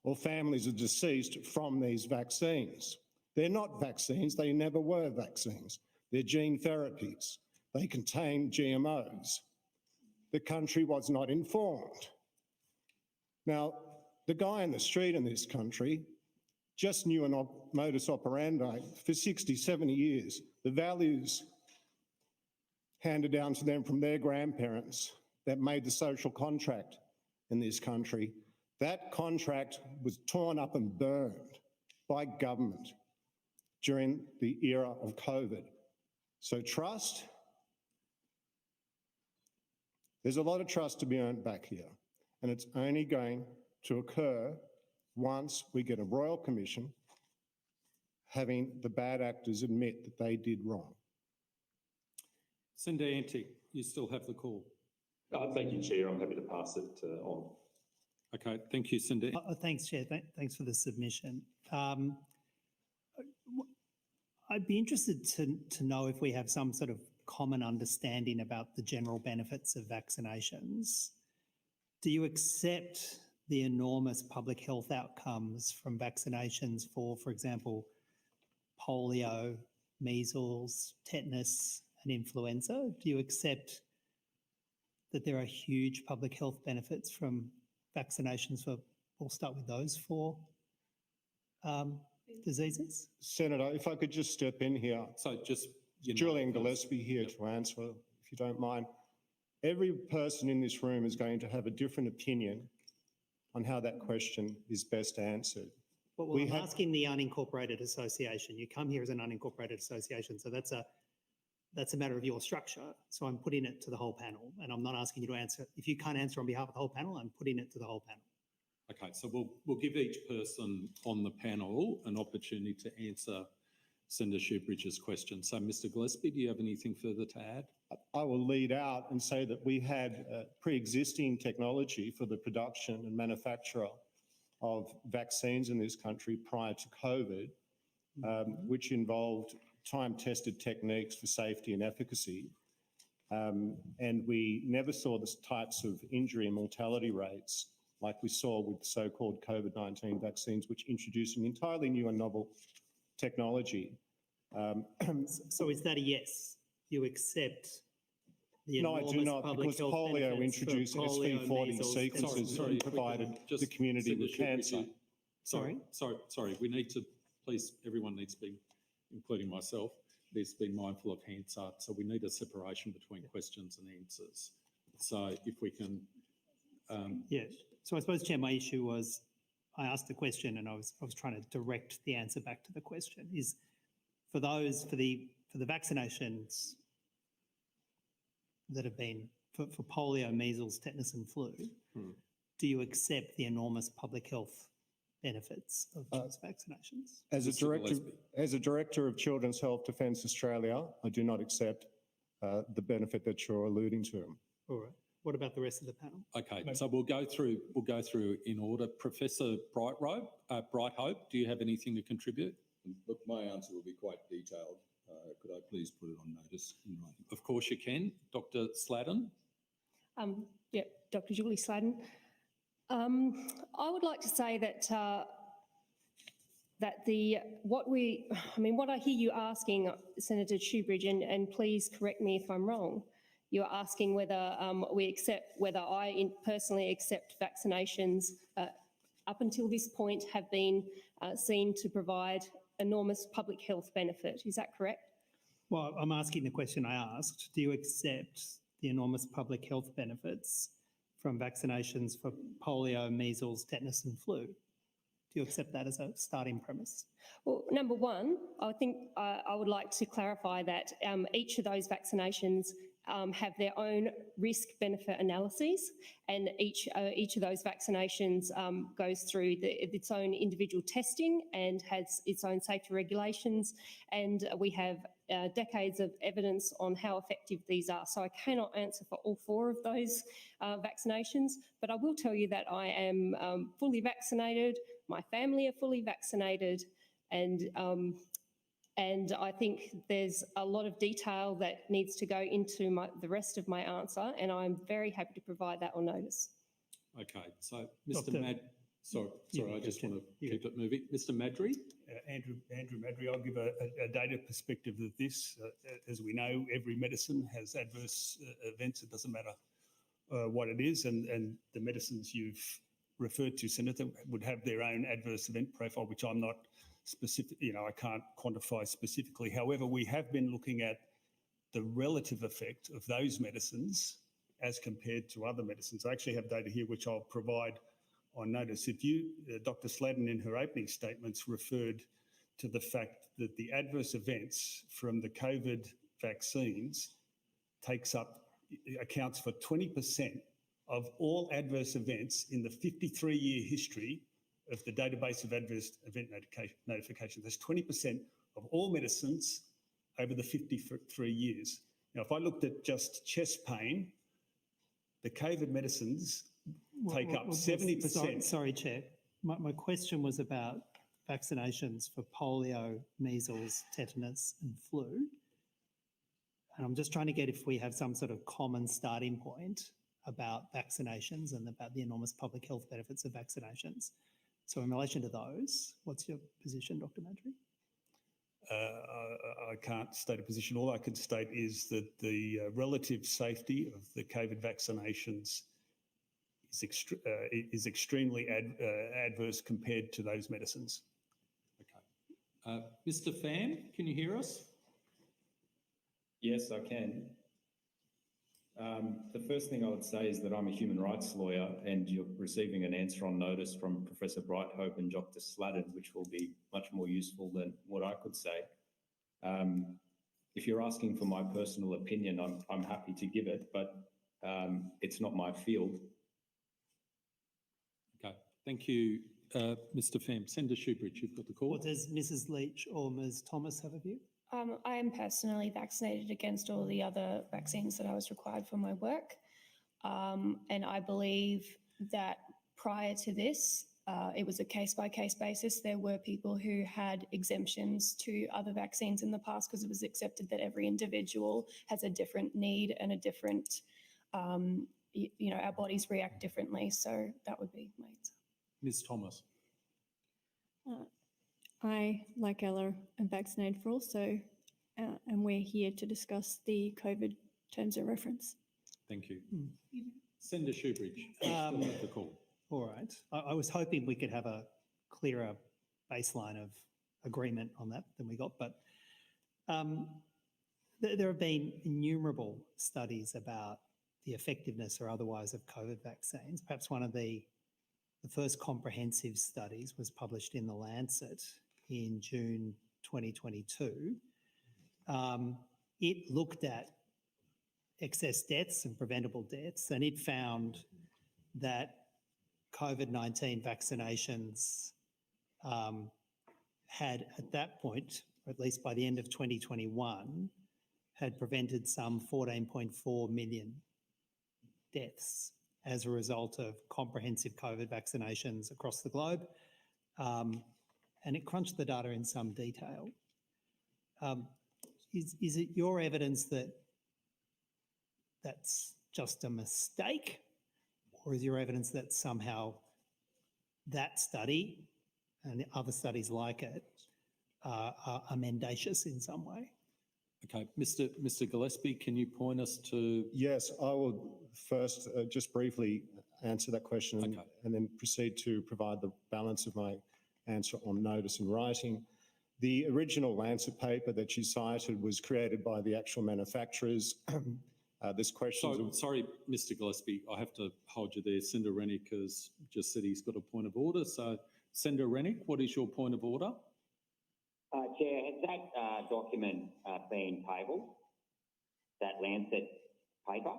or families of deceased from these vaccines. They're not vaccines, they never were vaccines. They're gene therapies. They contain GMOs. The country was not informed. Now, the guy in the street in this country just knew a modus operandi for 60, 70 years. The values handed down to them from their grandparents that made the social contract in this country, That contract was torn up and burned by government during the era of COVID. So trust, there's a lot of trust to be earned back here, and it's only going to occur once we get a royal commission having the bad actors admit that they did wrong. Senator Antic, you still have the call. Thank you, Chair. I'm happy to pass it on. Okay, thank you, Senator. Thanks, Chair. Thanks for the submission. I'd be interested to know if we have some sort of common understanding about the general benefits of vaccinations. Do you accept the enormous public health outcomes from vaccinations for example, polio, measles, tetanus, and influenza? Do you accept that there are huge public health benefits from vaccinations for, we'll start with those four diseases? Senator, if I could just step in here. So just, Julian Gillespie here to answer, if you don't mind. Every person in this room is going to have a different opinion on how that question is best answered. Well, I'm asking the unincorporated association. You come here as an unincorporated association, so that's a matter of your structure. So I'm putting it to the whole panel, and I'm not asking you to answer. If you can't answer on behalf of the whole panel, I'm putting it to the whole panel. Okay, so we'll give each person on the panel an opportunity to answer Senator Shoebridge's question. So, Mr. Gillespie, do you have anything further to add? I will lead out and say that we had pre-existing technology for the production and manufacture of vaccines in this country prior to COVID, which involved time-tested techniques for safety and efficacy. And we never saw the types of injury and mortality rates like we saw with the so-called COVID-19 vaccines, which introduced an entirely new and novel technology. So is that a yes? You accept the No, I do enormous not, public because health polio benefits for introduced polio, SV40 measles, sequences Sorry, and if we provided can just- the community with Senator Shoebridge, cancer. Sorry? We need to, please, everyone needs to be, including myself, needs to be mindful of Hansard. So we need a separation between questions and answers. So if we can... Yeah. So I suppose, Chair, my issue was I asked the question and I was trying to direct the answer back to the question. Is for the vaccinations that have been for polio, measles, tetanus, and flu, do you accept the enormous public health benefits of those vaccinations? As a director of Children's Health Defence Australia, I do not accept the benefit that you're alluding to. All right. What about the rest of the panel? Okay, so we'll go through in order. Professor Brighthope, do you have anything to contribute? Look, my answer will be quite detailed. Could I please put it on notice in writing? Of course you can. Dr. Sladden? Yeah, Dr. Julie Sladden. I would like to say that what I hear you asking, Senator Shoebridge, and please correct me if I'm wrong, you're asking whether I personally accept vaccinations up until this point have been seen to provide enormous public health benefit. Is that correct? Well, I'm asking the question I asked. Do you accept the enormous public health benefits from vaccinations for polio, measles, tetanus, and flu? Do you accept that as a starting premise? Well, number one, I think I would like to clarify that each of those vaccinations have their own risk-benefit analyses, and each of those vaccinations goes through its own individual testing and has its own safety regulations, and we have decades of evidence on how effective these are. So I cannot answer for all four of those vaccinations, but I will tell you that I am fully vaccinated, my family are fully vaccinated, and I think there's a lot of detail that needs to go into the rest of my answer, and I'm very happy to provide that on notice. Okay, so Mr. Sorry, I just want to keep it moving. Mr. Madry? Andrew Madry, I'll give a data perspective of this. As we know, every medicine has adverse events. It doesn't matter what it is, and the medicines you've referred to, Senator, would have their own adverse event profile, which I'm not specific, I can't quantify specifically. However, we have been looking at the relative effect of those medicines as compared to other medicines. I actually have data here which I'll provide on notice. If you, Dr. Sladden in her opening statements referred to the fact that the adverse events from the COVID vaccines accounts for 20% of all adverse events in the 53-year history of the database of adverse event notifications. That's 20% of all medicines over the 53 years. Now, if I looked at just chest pain, the COVID medicines take up 70%. Sorry, Chair. My question was about vaccinations for polio, measles, tetanus and flu. And I'm just trying to get if we have some sort of common starting point about vaccinations and about the enormous public health benefits of vaccinations. So in relation to those, what's your position, Dr. Madry? I can't state a position. All I can state is that the relative safety of the COVID vaccinations is extremely adverse compared to those medicines. Okay. Mr. Pham, can you hear us? Yes, I can. The first thing I would say is that I'm a human rights lawyer and you're receiving an answer on notice from Professor Brighthope and Dr. Sladden, which will be much more useful than what I could say. If you're asking for my personal opinion, I'm happy to give it, but it's not my field. Okay, thank you, Mr. Pham. Senator Shoebridge, you've got the call. Or does Mrs. Leach or Ms. Thomas have a view? I am personally vaccinated against all the other vaccines that I was required for my work. And I believe that prior to this, it was a case-by-case basis. There were people who had exemptions to other vaccines in the past because it was accepted that every individual has a different need and a different, our bodies react differently. So that would be my answer. Ms. Thomas. I, like Ella, am vaccinated for also, and we're here to discuss the COVID terms of reference. Thank you. Senator Shoebridge, you still have the call. All right. I was hoping we could have a clearer baseline of agreement on that than we got, but there have been innumerable studies about the effectiveness or otherwise of COVID vaccines. Perhaps one of the first comprehensive studies was published in The Lancet in June 2022. It looked at excess deaths and preventable deaths, and it found that COVID-19 vaccinations had at that point, or at least by the end of 2021, had prevented some 14.4 million deaths as a result of comprehensive COVID vaccinations across the globe. And it crunched the data in some detail. Is it your evidence that that's just a mistake, or is your evidence that somehow that study and the other studies like it are mendacious in some way? Okay, Mr. Gillespie, can you point us to? Yes, I will first just briefly answer that question and then proceed to provide the balance of my answer on notice in writing. The original Lancet paper that you cited was created by the actual manufacturers. This question. Sorry, Mr. Gillespie, I have to hold you there. Senator Rennick has just said he's got a point of order. So, Senator Rennick, what is your point of order? Chair, has that document been tabled, that Lancet paper?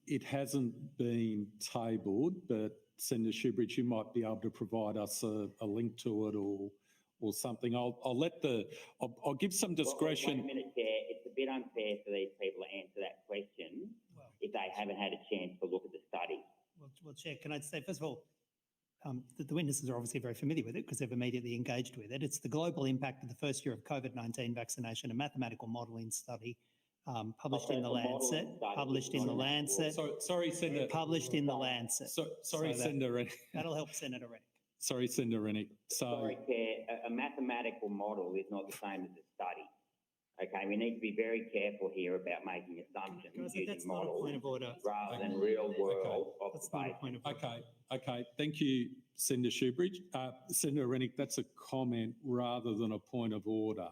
It hasn't been tabled, but Senator Shoebridge, you might be able to provide us a link to it or something. I'll give some discretion. Wait a minute, Chair. It's a bit unfair for these people to answer that question if they haven't had a chance to look at the study. Well, Chair, can I say, first of all, the witnesses are obviously very familiar with it because they've immediately engaged with it. It's the global impact of the first year of COVID-19 vaccination, a mathematical modelling study published in The Lancet. Published in The Lancet. Sorry, Senator. Published in The Lancet. Sorry, Senator Rennick. That'll help Senator Rennick. Sorry, Senator Rennick. Sorry, Chair. A mathematical model is not the same as a study. Okay, we need to be very careful here about making assumptions using models rather than real world observation. Okay. Thank you, Senator Shoebridge. Senator Rennick, that's a comment rather than a point of order.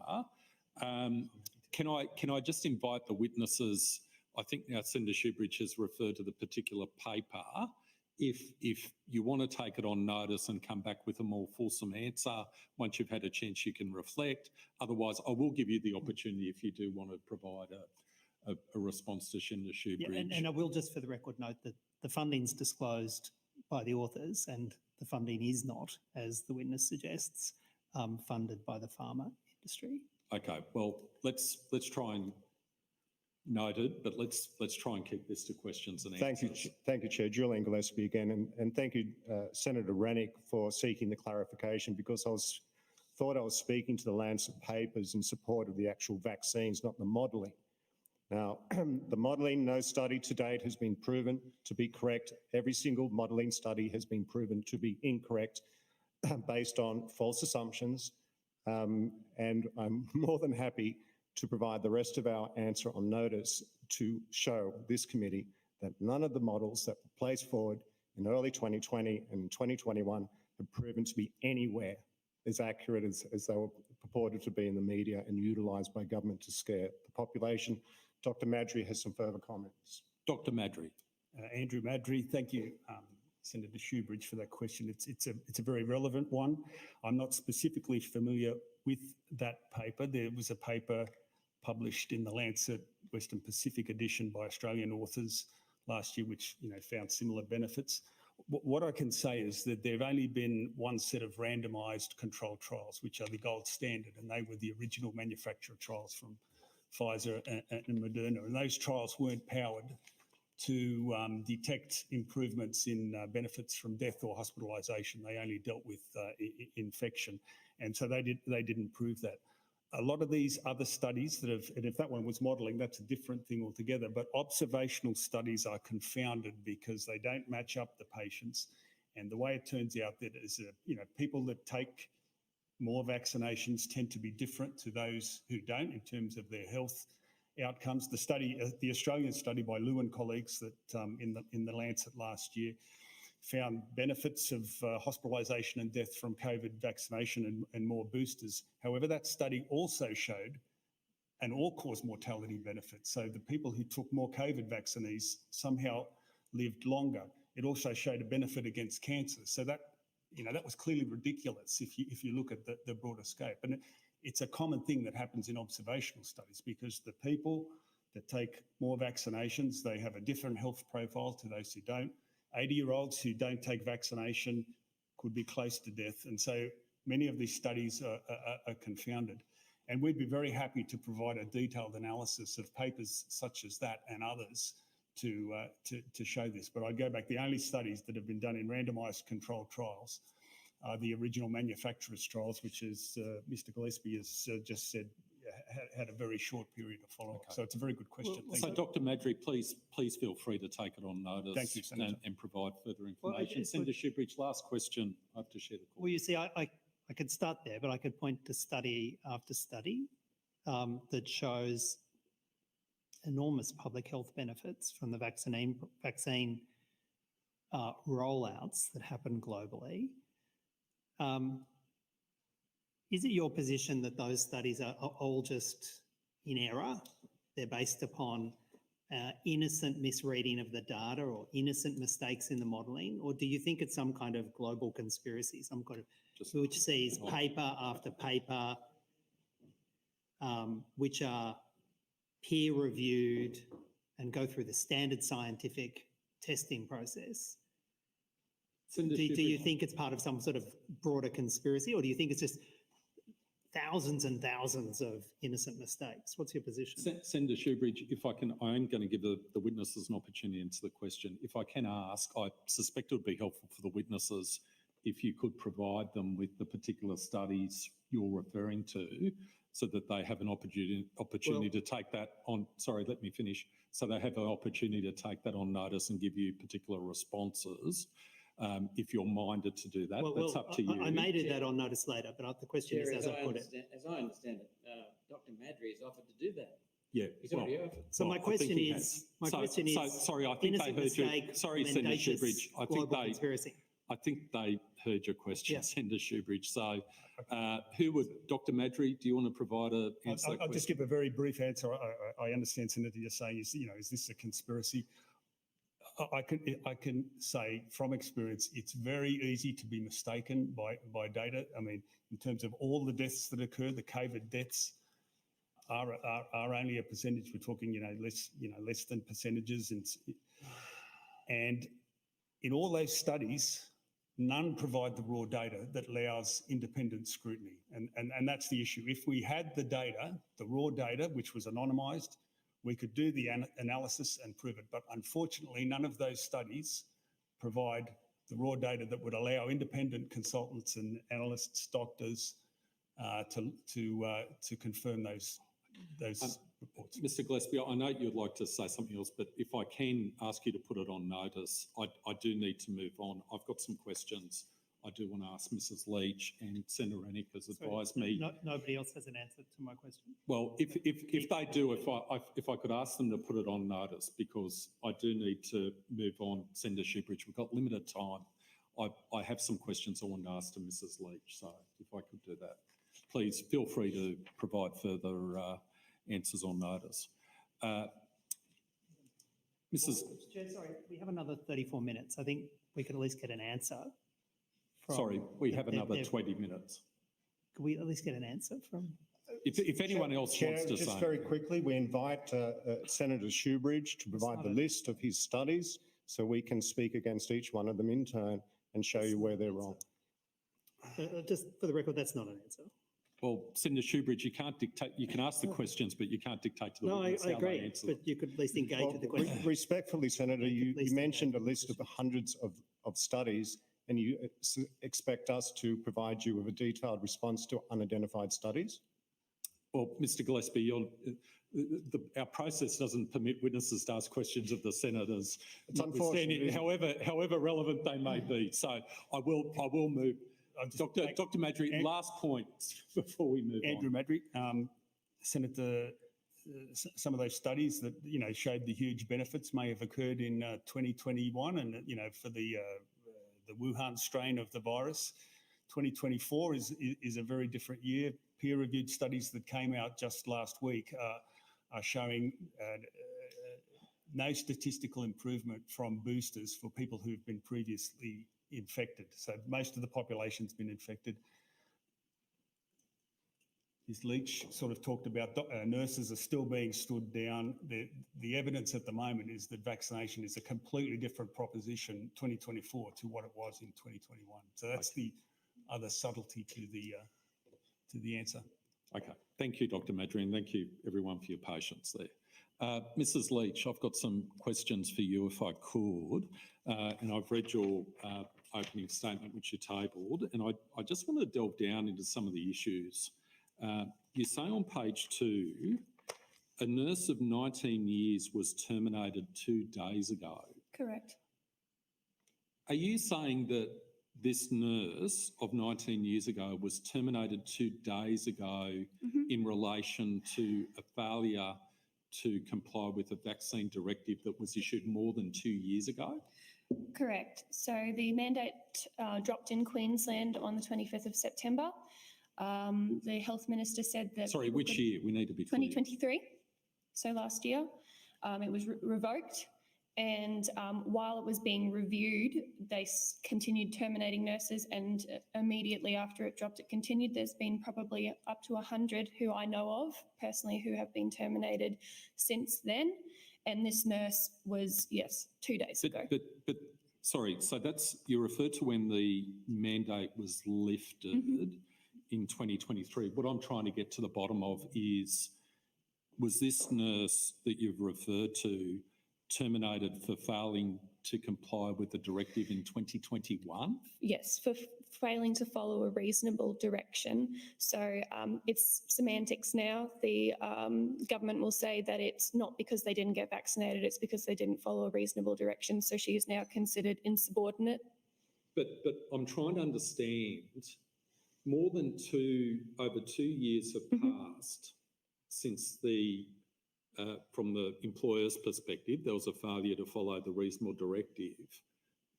Can I just invite the witnesses? I think now Senator Shoebridge has referred to the particular paper. if you want to take it on notice and come back with a more fulsome answer, once you've had a chance, you can reflect. Otherwise, I will give you the opportunity if you do want to provide a response to Shinda Yeah, Shoebridge. and I will just for the record note that the funding's disclosed by the authors and the funding is not, as the witness suggests, funded by the pharma industry. Okay, well, let's try and note it, but let's try and keep this to questions and answers. Thank you, Chair. Julian Gillespie again, and thank you, Senator Rennick, for seeking the clarification, because thought I was speaking to the Lancet papers in support of the actual vaccines, not the modelling. Now, the modelling, no study to date has been proven to be correct. Every single modelling study has been proven to be incorrect based on false assumptions. And I'm more than happy to provide the rest of our answer on notice to show this committee that none of the models that were placed forward in early 2020 and 2021 have proven to be anywhere as accurate as they were purported to be in the media and utilised by government to scare the population. Dr. Madry has some further comments. Dr. Madry. Andrew Madry, thank you, Senator Shoebridge, for that question. It's a very relevant one. I'm not specifically familiar with that paper. There was a paper published in the Lancet Western Pacific edition by Australian authors last year, which found similar benefits. What I can say is that there have only been one set of randomised controlled trials, which are the gold standard, and they were the original manufacturer trials from Pfizer and Moderna, and those trials weren't powered to detect improvements in benefits from death or hospitalisation. They only dealt with infection, and so they didn't prove that. A lot of these other studies that have, and if that one was modelling, that's a different thing altogether, but observational studies are confounded because they don't match up the patients. And the way it turns out that is, people that take more vaccinations tend to be different to those who don't in terms of their health outcomes. The Australian study by Liu and colleagues that in the Lancet last year found benefits of hospitalisation and death from COVID vaccination and more boosters. However, that study also showed an all-cause mortality benefit. So the people who took more COVID vaccines somehow lived longer. It also showed a benefit against cancer. So that was clearly ridiculous if you look at the broader scope. And it's a common thing that happens in observational studies because the people that take more vaccinations, they have a different health profile to those who don't. 80-year-olds who don't take vaccination could be close to death. And so many of these studies are confounded. And we'd be very happy to provide a detailed analysis of papers such as that and others to show this. But I go back, the only studies that have been done in randomised controlled trials are the original manufacturer's trials, which is Mr. Gillespie has just said had a very short period of follow-up. Okay. So it's a very good question. So Dr. Madry, please feel free to take it on notice. Thank you, Senator. And provide further information. Senator Shoebridge, last question. I have to share the call. Well, you see, I could start there, but I could point to study after study that shows enormous public health benefits from the vaccine rollouts that happen globally. Is it your position that those studies are all just in error? They're based upon innocent misreading of the data or innocent mistakes in the modelling? Or do you think it's some kind of global conspiracy, some kind of which sees paper after paper, which are peer-reviewed and go through the standard scientific testing process? Do you think it's part of some sort of broader conspiracy, or do you think it's just thousands and thousands of innocent mistakes? What's your position? Senator Shoebridge, if I can, I am going to give the witnesses an opportunity to answer the question. If I can ask, I suspect it would be helpful for the witnesses if you could provide them with the particular studies you're referring to so that they have an opportunity to take that on. Sorry, let me finish. So they have an opportunity to take that on notice and give you particular responses. If you're minded to do that, that's up to you. I may do that on notice later, but the question is, as I put it. As I understand it, Dr. Madry has offered to do that. Yeah, he's already offered. So my question is, sorry, I think they heard you. Sorry, Senator Shoebridge. I think they heard your question, yeah. Senator Shoebridge. So, Dr. Madry, do you want to provide an answer? I'll just give a very brief answer. I understand, Senator, you're saying is this a conspiracy? I can say from experience, it's very easy to be mistaken by data. I mean, in terms of all the deaths that occur, the COVID deaths are only a percentage. We're talking, less than percentages, and in all those studies, none provide the raw data that allows independent scrutiny, and that's the issue. If we had the data, the raw data, which was anonymised, we could do the analysis and prove it. But unfortunately, none of those studies provide the raw data that would allow independent consultants and analysts, doctors, to confirm those reports. Mr Gillespie, I know you'd like to say something else, but if I can ask you to put it on notice, I do need to move on. I've got some questions I do want to ask Mrs Leach, and Senator Rennick has advised me. Nobody else has an answer to my question. Well, if they do, if I could ask them to put it on notice, because I do need to move on. Senator Shoebridge, we've got limited time. I have some questions I want to ask to Mrs Leach, so if I could do that. Please feel free to provide further answers on notice. Mrs. Chair, sorry, we have another 34 minutes. I think we could at least get an answer. Sorry, we have another 20 minutes. Could we at least get an answer from? If anyone else Chair, wants to say. just very quickly, we invite Senator Shoebridge to provide the list of his studies so we can speak against each one of them in turn and show you where they're wrong. Just for the record, that's not an answer. Well, Senator Shoebridge, you can't dictate, you can ask the questions, but you can't dictate to the No, I witness how they agree, answer but them. you could at least engage with the question. Respectfully, Senator, you mentioned a list of the hundreds of studies, and you expect us to provide you with a detailed response to unidentified studies? Well, Mr Gillespie, our process doesn't permit witnesses to ask questions of the senators, It's unfortunate, however relevant they may be. So I will move. Dr Madry, last point before we move on. Andrew Madry, Senator, some of those studies that, showed the huge benefits may have occurred in 2021 and, for the Wuhan strain of the virus. 2024 is a very different year. Peer-reviewed studies that came out just last week are showing no statistical improvement from boosters for people who've been previously infected. So most of the population's been infected. Ms Leach sort of talked about nurses are still being stood down. The evidence at the moment is that vaccination is a completely different proposition 2024 to what it was in 2021. So that's the other subtlety to the answer. Okay, thank you, Dr Madry, and thank you everyone for your patience there. Mrs Leach, I've got some questions for you if I could, and I've read your opening statement which you tabled, and I just want to delve down into some of the issues. You say on page 2, a nurse of 19 years was terminated 2 days ago. Correct. Are you saying that this nurse of 19 years ago was terminated 2 days ago in relation to a failure to comply with a vaccine directive that was issued more than 2 years ago? Correct. So the mandate dropped in Queensland on the 25th of September. The Health Minister said that... Sorry, which year? We need to be clear. 2023, so last year. It was revoked, and while it was being reviewed, they continued terminating nurses, and immediately after it dropped, it continued. There's been probably up to 100 who I know of personally who have been terminated since then, and this nurse was, yes, 2 days ago. But sorry, so that's, you referred to when the mandate was lifted in 2023. What I'm trying to get to the bottom of is, was this nurse that you've referred to terminated for failing to comply with the directive in 2021? Yes, for failing to follow a reasonable direction. So it's semantics now. The government will say that it's not because they didn't get vaccinated, it's because they didn't follow a reasonable direction. So she is now considered insubordinate. But I'm trying to understand, more than over 2 years have passed since from the employer's perspective, there was a failure to follow the reasonable directive,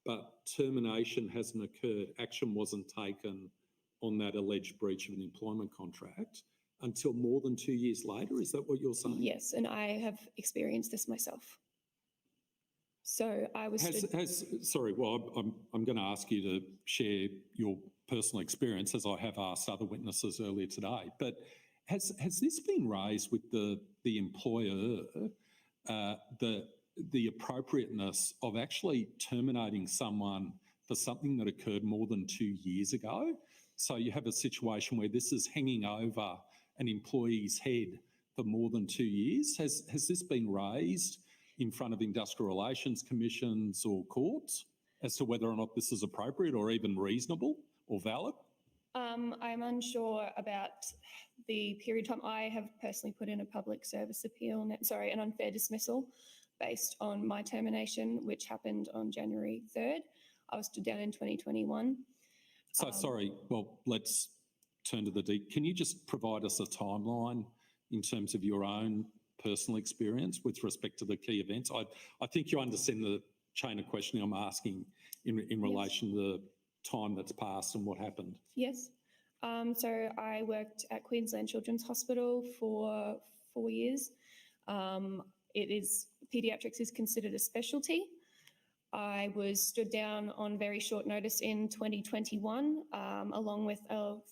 but termination hasn't occurred. Action wasn't taken on that alleged breach of an employment contract until more than 2 years later. Is that what you're saying? Yes, and I have experienced this myself. So I was stood- Sorry, well, I'm going to ask you to share your personal experience, as I have asked other witnesses earlier today. But has this been raised with the employer, the appropriateness of actually terminating someone for something that occurred more than 2 years ago? So you have a situation where this is hanging over an employee's head for more than 2 years. Has this been raised in front of industrial relations commissions or courts as to whether or not this is appropriate or even reasonable or valid? I'm unsure about the period of time. I have personally put in a public service appeal, an unfair dismissal based on my termination, which happened on January 3rd. I was stood down in 2021. So sorry, well, let's turn to can you just provide us a timeline in terms of your own personal experience with respect to the key events? I think you understand the chain of questioning I'm asking in relation to the time that's passed and what happened. Yes. So I worked at Queensland Children's Hospital for 4 years. Paediatrics is considered a specialty. I was stood down on very short notice in 2021, along with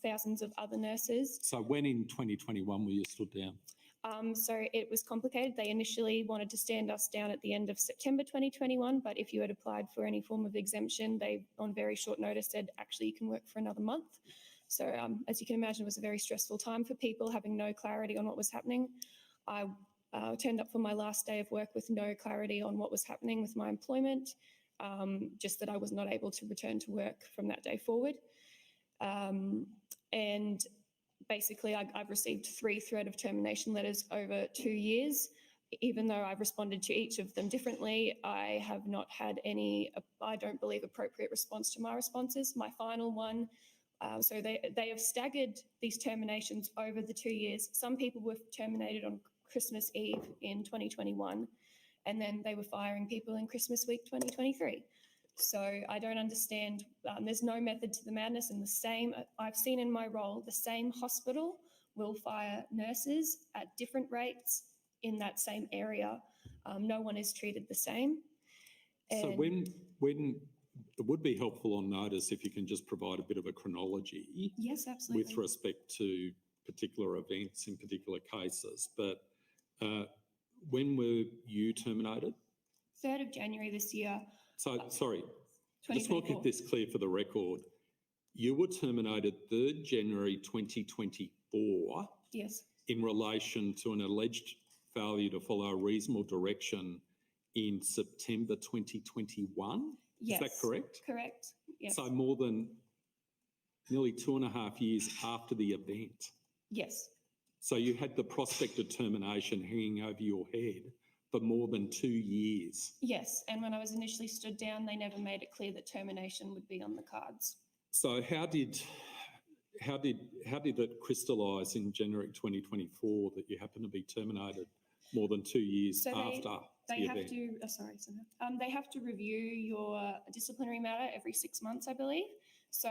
thousands of other nurses. So when in 2021 were you stood down? So it was complicated. They initially wanted to stand us down at the end of September 2021, but if you had applied for any form of exemption, they, on very short notice, said, actually, you can work for another month. So as you can imagine, it was a very stressful time for people having no clarity on what was happening. I turned up for my last day of work with no clarity on what was happening with my employment, just that I was not able to return to work from that day forward. And basically, I've received 3 threat of termination letters over 2 years. Even though I've responded to each of them differently, I have not had any, I don't believe, appropriate response to my responses. My final one, so they have staggered these terminations over the 2 years. Some people were terminated on Christmas Eve in 2021, and then they were firing people in Christmas week 2023. So I don't understand. There's no method to the madness, and I've seen in my role, the same hospital will fire nurses at different rates in that same area. No one is treated the same. So when it would be helpful on notice if you can just provide a bit of a chronology. Yes, absolutely. With respect to particular events in particular cases. But when were you terminated? 3rd of January this year. So, sorry, just want to get this clear for the record. You were terminated 3rd January 2024. Yes. In relation to an alleged failure to follow reasonable direction in September 2021. Yes. Is that correct? Correct. Yes. So more than nearly 2.5 years after the event. Yes. So you had the prospect of termination hanging over your head for more than 2 years. Yes, and when I was initially stood down, they never made it clear that termination would be on the cards. So how did it crystallise in January 2024 that you happened to be terminated more than 2 years after they the have event? They have to review your disciplinary matter every 6 months, I believe. So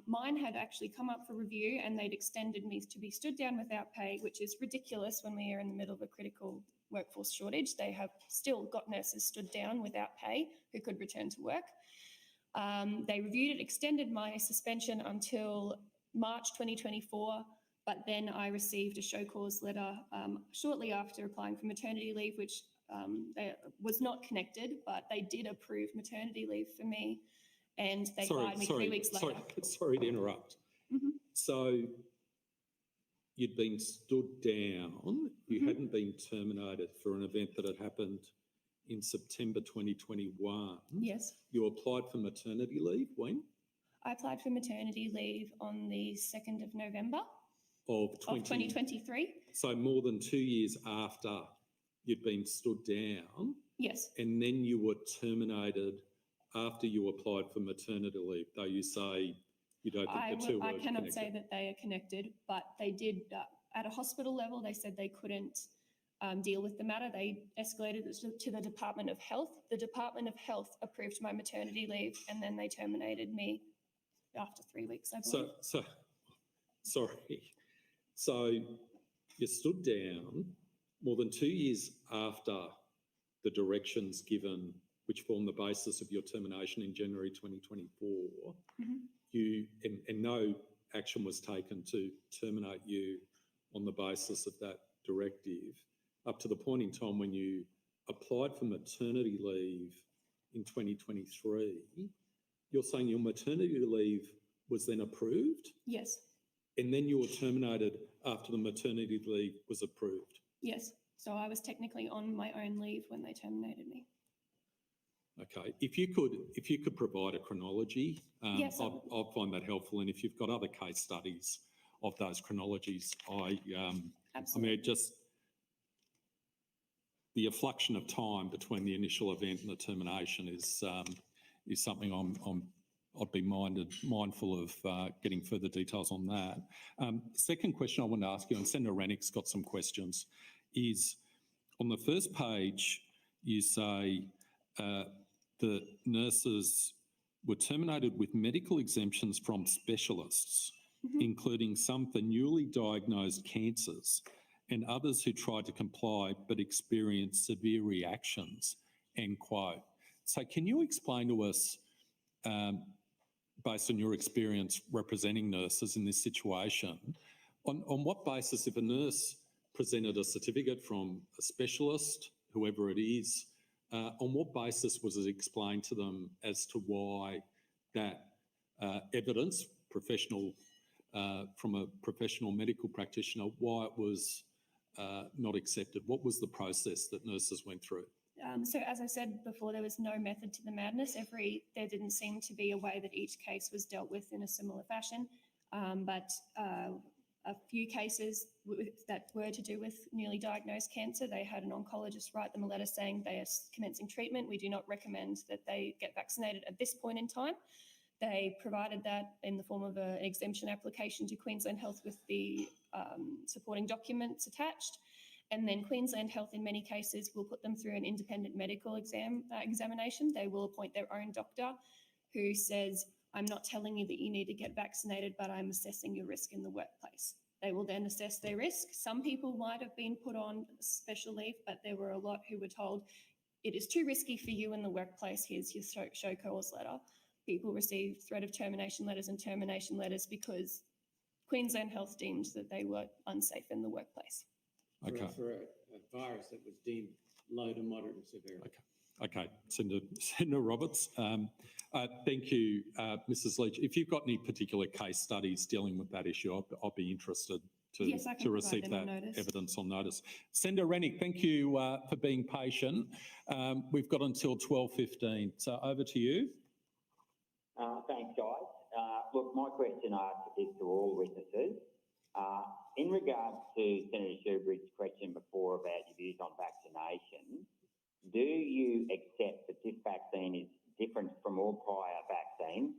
mine had actually come up for review, and they'd extended me to be stood down without pay, which is ridiculous when we are in the middle of a critical workforce shortage. They have still got nurses stood down without pay who could return to work. They reviewed it, extended my suspension until March 2024, but then I received a show cause letter shortly after applying for maternity leave, which was not connected, but they did approve maternity leave for me, and they fired me 3 weeks later. Sorry to interrupt. Mm-hmm. So you'd been stood down, you hadn't been terminated for an event that had happened in September 2021. Yes. You applied for maternity leave when? I applied for maternity leave on the 2nd of November of 2023. So more than 2 years after you'd been stood down. Yes. And then you were terminated after you applied for maternity leave, though you say you don't think the two were I cannot connected. say that they are connected, but they did, at a hospital level, they said they couldn't deal with the matter. They escalated it to the Department of Health. The Department of Health approved my maternity leave, and then they terminated me after 3 weeks, I believe. Sorry. So you stood down more than 2 years after the directions given which formed the basis of your termination in January 2024, and no action was taken to terminate you on the basis of that directive, up to the point in time when you applied for maternity leave in 2023, you're saying your maternity leave was then approved? Yes, And then you were terminated after the maternity leave was approved? yes. So I was technically on my own leave when they terminated me. Okay, if you could provide a chronology, Yes, I will. I'll find that helpful. And if you've got other case studies of those chronologies, I mean, just the affluction of time between the initial event and the termination is something I'd be mindful of getting further details on that. Second question I want to ask you, and Senator Rannick's got some questions, is on the first page you say the nurses were terminated with medical exemptions from specialists, including some for newly diagnosed cancers and others who tried to comply but experienced severe reactions, end quote. So can you explain to us, based on your experience representing nurses in this situation, on what basis, if a nurse presented a certificate from a specialist, whoever it is, on what basis was it explained to them as to why that evidence, from a professional medical practitioner, why it was not accepted? What was the process that nurses went through? So as I said before, there was no method to the madness. There didn't seem to be a way that each case was dealt with in a similar fashion. But a few cases that were to do with newly diagnosed cancer, they had an oncologist write them a letter saying they are commencing treatment. We do not recommend that they get vaccinated at this point in time. They provided that in the form of an exemption application to Queensland Health with the supporting documents attached. And then Queensland Health, in many cases, will put them through an independent medical examination. They will appoint their own doctor who says, I'm not telling you that you need to get vaccinated, but I'm assessing your risk in the workplace. They will then assess their risk. Some people might have been put on special leave, but there were a lot who were told, it is too risky for you in the workplace. Here's your show cause letter. People received threat of termination letters and termination letters because Queensland Health deemed that they were unsafe in the workplace. Okay. For a virus that was deemed low to moderate and severe. Okay, Senator Roberts. Thank you, Mrs. Leach. If you've got any particular case studies dealing with that issue, I'll be interested to receive that evidence on notice. Senator Rennick, thank you for being patient. We've got until 12:15, so over to you. Thanks, guys. Look, my question is to all witnesses. In regards to Senator Shoebridge's question before about your views on vaccination, do you accept that this vaccine is different from all prior vaccines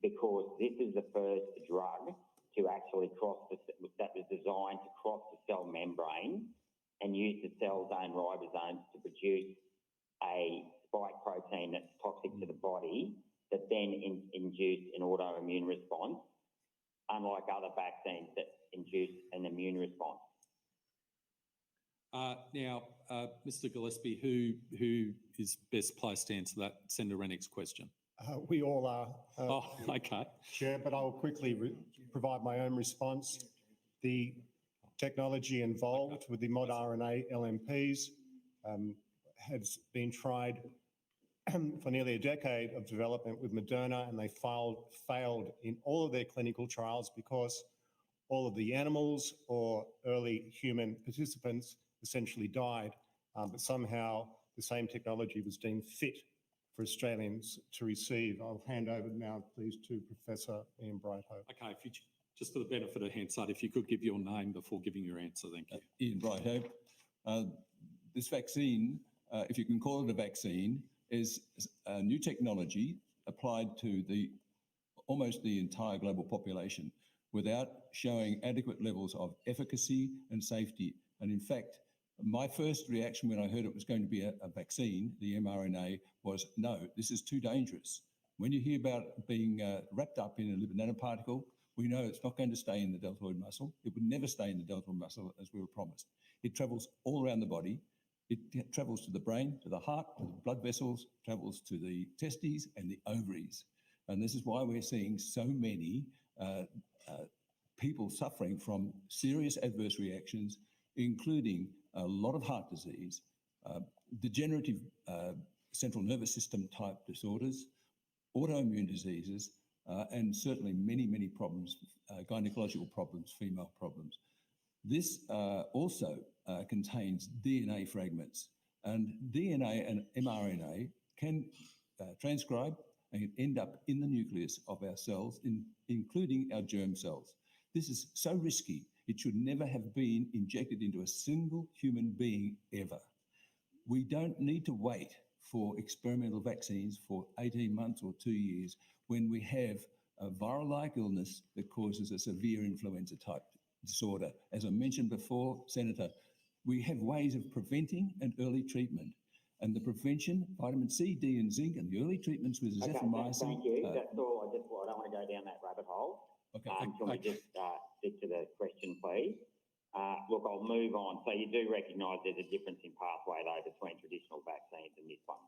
because this is the first drug to actually that was designed to cross the cell membrane and use the cell's own ribosomes to produce a spike protein that's toxic to the body that then induce an autoimmune response, unlike other vaccines that induce an immune response? Now, Mr. Gillespie, who is best placed to answer that Senator Rennick's question? We all are. Okay. Chair, but I will quickly provide my own response. The technology involved with the modRNA LNPs has been tried for nearly a decade of development with Moderna, and they failed in all of their clinical trials because all of the animals or early human participants essentially died, but somehow the same technology was deemed fit for Australians to receive. I'll hand over now, please, to Professor Ian Brightope. Okay, if you, just for the benefit of hindsight, if you could give your name before giving your answer, thank you. Ian Brightope. This vaccine, if you can call it a vaccine, is a new technology applied to almost the entire global population without showing adequate levels of efficacy and safety. And in fact, my first reaction when I heard it was going to be a vaccine, the mRNA, was no, this is too dangerous. When you hear about being wrapped up in a lipid nanoparticle, we know it's not going to stay in the deltoid muscle. It would never stay in the deltoid muscle as we were promised. It travels all around the body. It travels to the brain, to the heart, to the blood vessels, travels to the testes and the ovaries. And this is why we're seeing so many people suffering from serious adverse reactions, including a lot of heart disease, degenerative central nervous system type disorders, autoimmune diseases, and certainly many, many problems, gynecological problems, female problems. This also contains DNA fragments, and DNA and mRNA can transcribe and end up in the nucleus of our cells, including our germ cells. This is so risky, it should never have been injected into a single human being ever. We don't need to wait for experimental vaccines for 18 months or 2 years when we have a viral-like illness that causes a severe influenza-type disorder. As I mentioned before, Senator, we have ways of preventing and early treatment. And the prevention, vitamin C, D and zinc, and the early treatments with azithromycin. Thank you. That's all. I don't want to go down that rabbit hole. Okay. Can we just stick to the question, please? Look, I'll move on. So you do recognise there's a difference in pathway, though, between traditional vaccines and this one,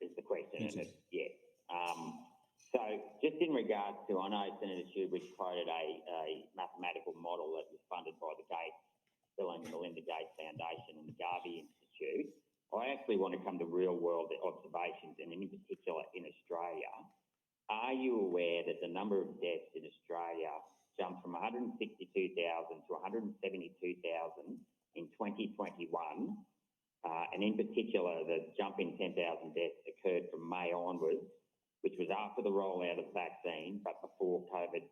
is the question. Yes, Yeah. So just in regards to, I know Senator Shoebridge quoted a mathematical model that was funded by the Bill and Melinda Gates Foundation and the Garvey Institute. I actually want to come to real-world observations, and in particular in Australia. Are you aware that the number of deaths in Australia jumped from 162,000 to 172,000 in 2021? And in particular, the jump in 10,000 deaths occurred from May onwards, which was after the rollout of the vaccine, but before COVID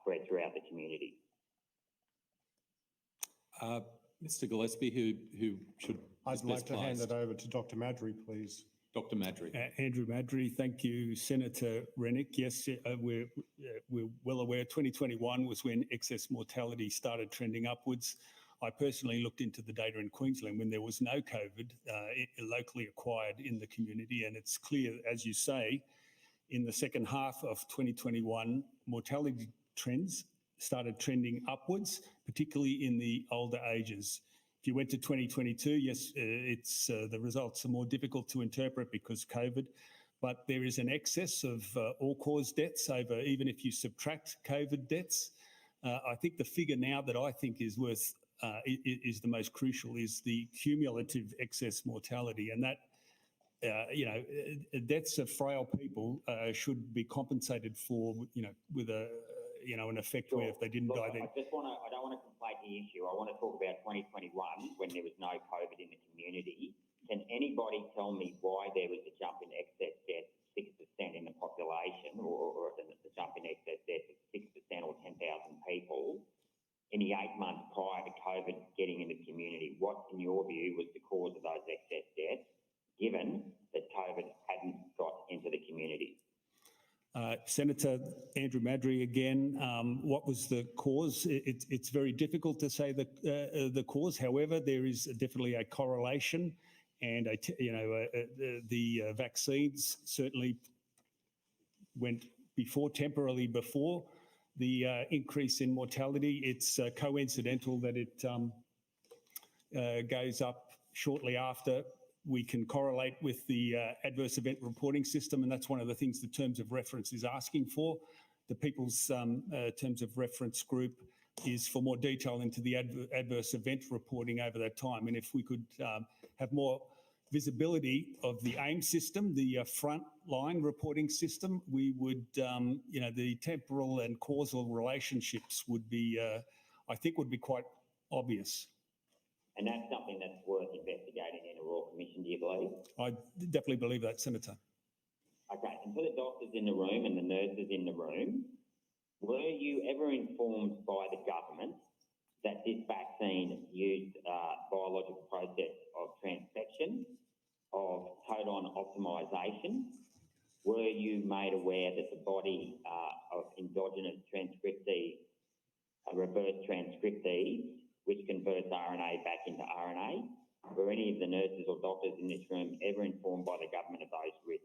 spread throughout the community. Mr. Gillespie, who should... I'd like to hand it over to Dr. Madry, please. Dr. Madry. Andrew Madry, thank you, Senator Rennick. Yes, we're well aware 2021 was when excess mortality started trending upwards. I personally looked into the data in Queensland when there was no COVID locally acquired in the community, and it's clear, as you say, in the second half of 2021, mortality trends started trending upwards, particularly in the older ages. If you went to 2022, yes, it's the results are more difficult to interpret because COVID, but there is an excess of all-cause deaths over, even if you subtract COVID deaths. I think the figure now that I think is worth, is the most crucial, is the cumulative excess mortality, and that, deaths of frail people should be compensated for, with a, an effect where if they didn't die then. I don't want to conflate the issue. I want to talk about 2021 when there was no COVID in the community. Can anybody tell me why there was a jump in excess deaths of 6% in the population, or the jump in excess deaths of 6% or 10,000 people in the 8 months prior to COVID getting in the community? What, in your view, was the cause of those excess deaths, given that COVID hadn't got into the community? Senator Andrew Madry again, what was the cause? It's very difficult to say the cause. However, there is definitely a correlation, and the vaccines certainly went temporarily before the increase in mortality. It's coincidental that it goes up shortly after. We can correlate with the adverse event reporting system, and that's one of the things the terms of reference is asking for. The People's terms of reference group is for more detail into the adverse event reporting over that time. And if we could have more visibility of the AIM system, the frontline reporting system, we would, the temporal and causal relationships would be, I think, would be quite obvious. And that's something that's worth investigating in a Royal Commission, do you believe? I definitely believe that, Senator. Okay, and for the doctors in the room and the nurses in the room, were you ever informed by the government that this vaccine used biological process of transfection, of codon optimization? Were you made aware that the body of endogenous transcriptase, reverse transcriptase, which converts RNA back into RNA? Were any of the nurses or doctors in this room ever informed by the government of those risks?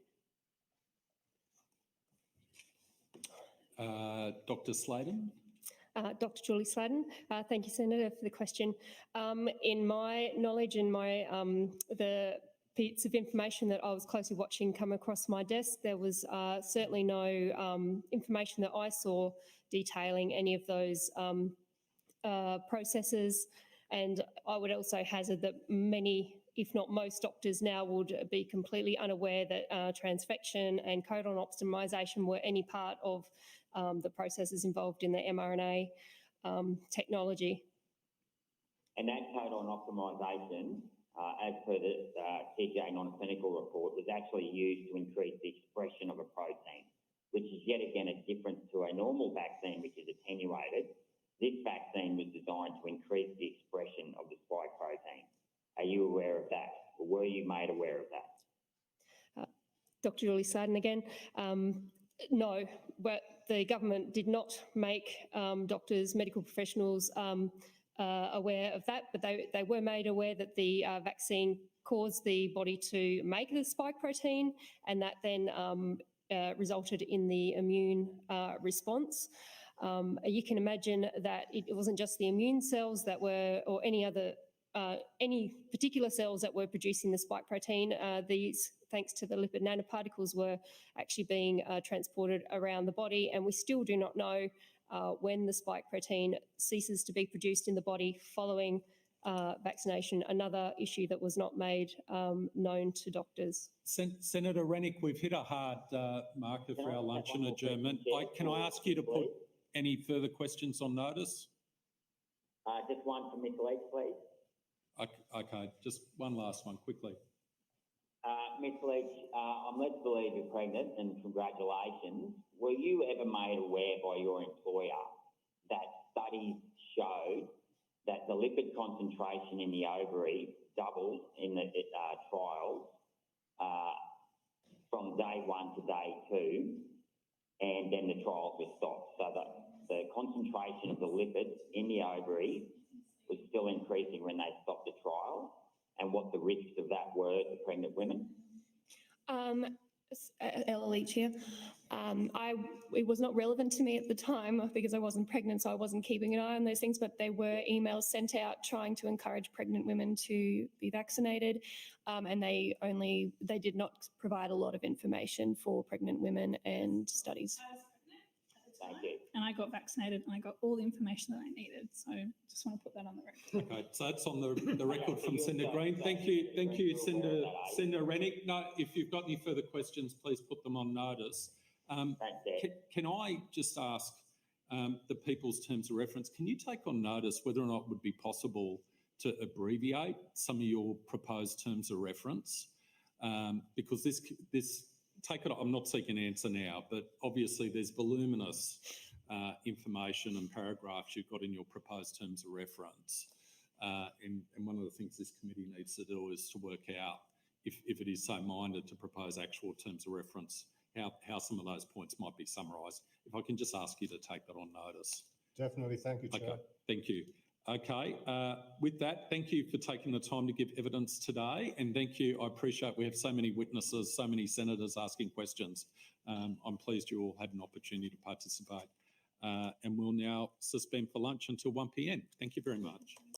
Dr. Sladen? Dr. Julie Sladden. Thank you, Senator, for the question. In my knowledge and the bits of information that I was closely watching come across my desk, there was certainly no information that I saw detailing any of those processes. And I would also hazard that many, if not most doctors now would be completely unaware that transfection and codon optimization were any part of the processes involved in the mRNA technology. And that codon optimization, as per the TGA non-clinical report, was actually used to increase the expression of a protein, which is yet again a difference to a normal vaccine, which is attenuated. This vaccine was designed to increase the expression of the spike protein. Are you aware of that? Or were you made aware of that? Dr. Julie Sladden again. No, but the government did not make doctors, medical professionals aware of that, but they were made aware that the vaccine caused the body to make the spike protein, and that then resulted in the immune response. You can imagine that it wasn't just the immune cells that were, or any particular cells that were producing the spike protein. These, thanks to the lipid nanoparticles, were actually being transported around the body, and we still do not know when the spike protein ceases to be produced in the body following vaccination, another issue that was not made known to doctors. Senator Rennick, we've hit a hard marker for our luncheon adjournment. Can I ask you to put any further questions on notice? Just one from Ms. Leach, please. Okay, just one last one, quickly. Ms. Leach, I'm led to believe you're pregnant, and congratulations. Were you ever made aware by your employer that studies showed that the lipid concentration in the ovary doubled in the trials from day 1 to day 2, and then the trials were stopped, so that the concentration of the lipid in the ovary was still increasing when they stopped the trial, and what the risks of that were to pregnant women? Ella Leach here. It was not relevant to me at the time because I wasn't pregnant, so I wasn't keeping an eye on those things, but there were emails sent out trying to encourage pregnant women to be vaccinated, and they did not provide a lot of information for pregnant women and studies. Thank you. And I got vaccinated and I got all the information that I needed. So just want to put that on the record. Okay, so that's on the record from Senator Green. Thank you, Senator Rennick. No, if you've got any further questions, please put them on notice. Can I just ask the people's terms of reference, can you take on notice whether or not it would be possible to abbreviate some of your proposed terms of reference? Because this take it, I'm not seeking an answer now, but obviously there's voluminous information and paragraphs you've got in your proposed terms of reference. And one of the things this committee needs to do is to work out, if it is so minded to propose actual terms of reference, how some of those points might be summarised. If I can just ask you to take that on notice. Definitely. Thank you, Chair. Okay, thank you. Okay, with that, thank you for taking the time to give evidence today, and thank you. I appreciate we have so many witnesses, so many senators asking questions. I'm pleased you all had an opportunity to participate. And we'll now suspend for lunch until 1 p.m. Thank you very much.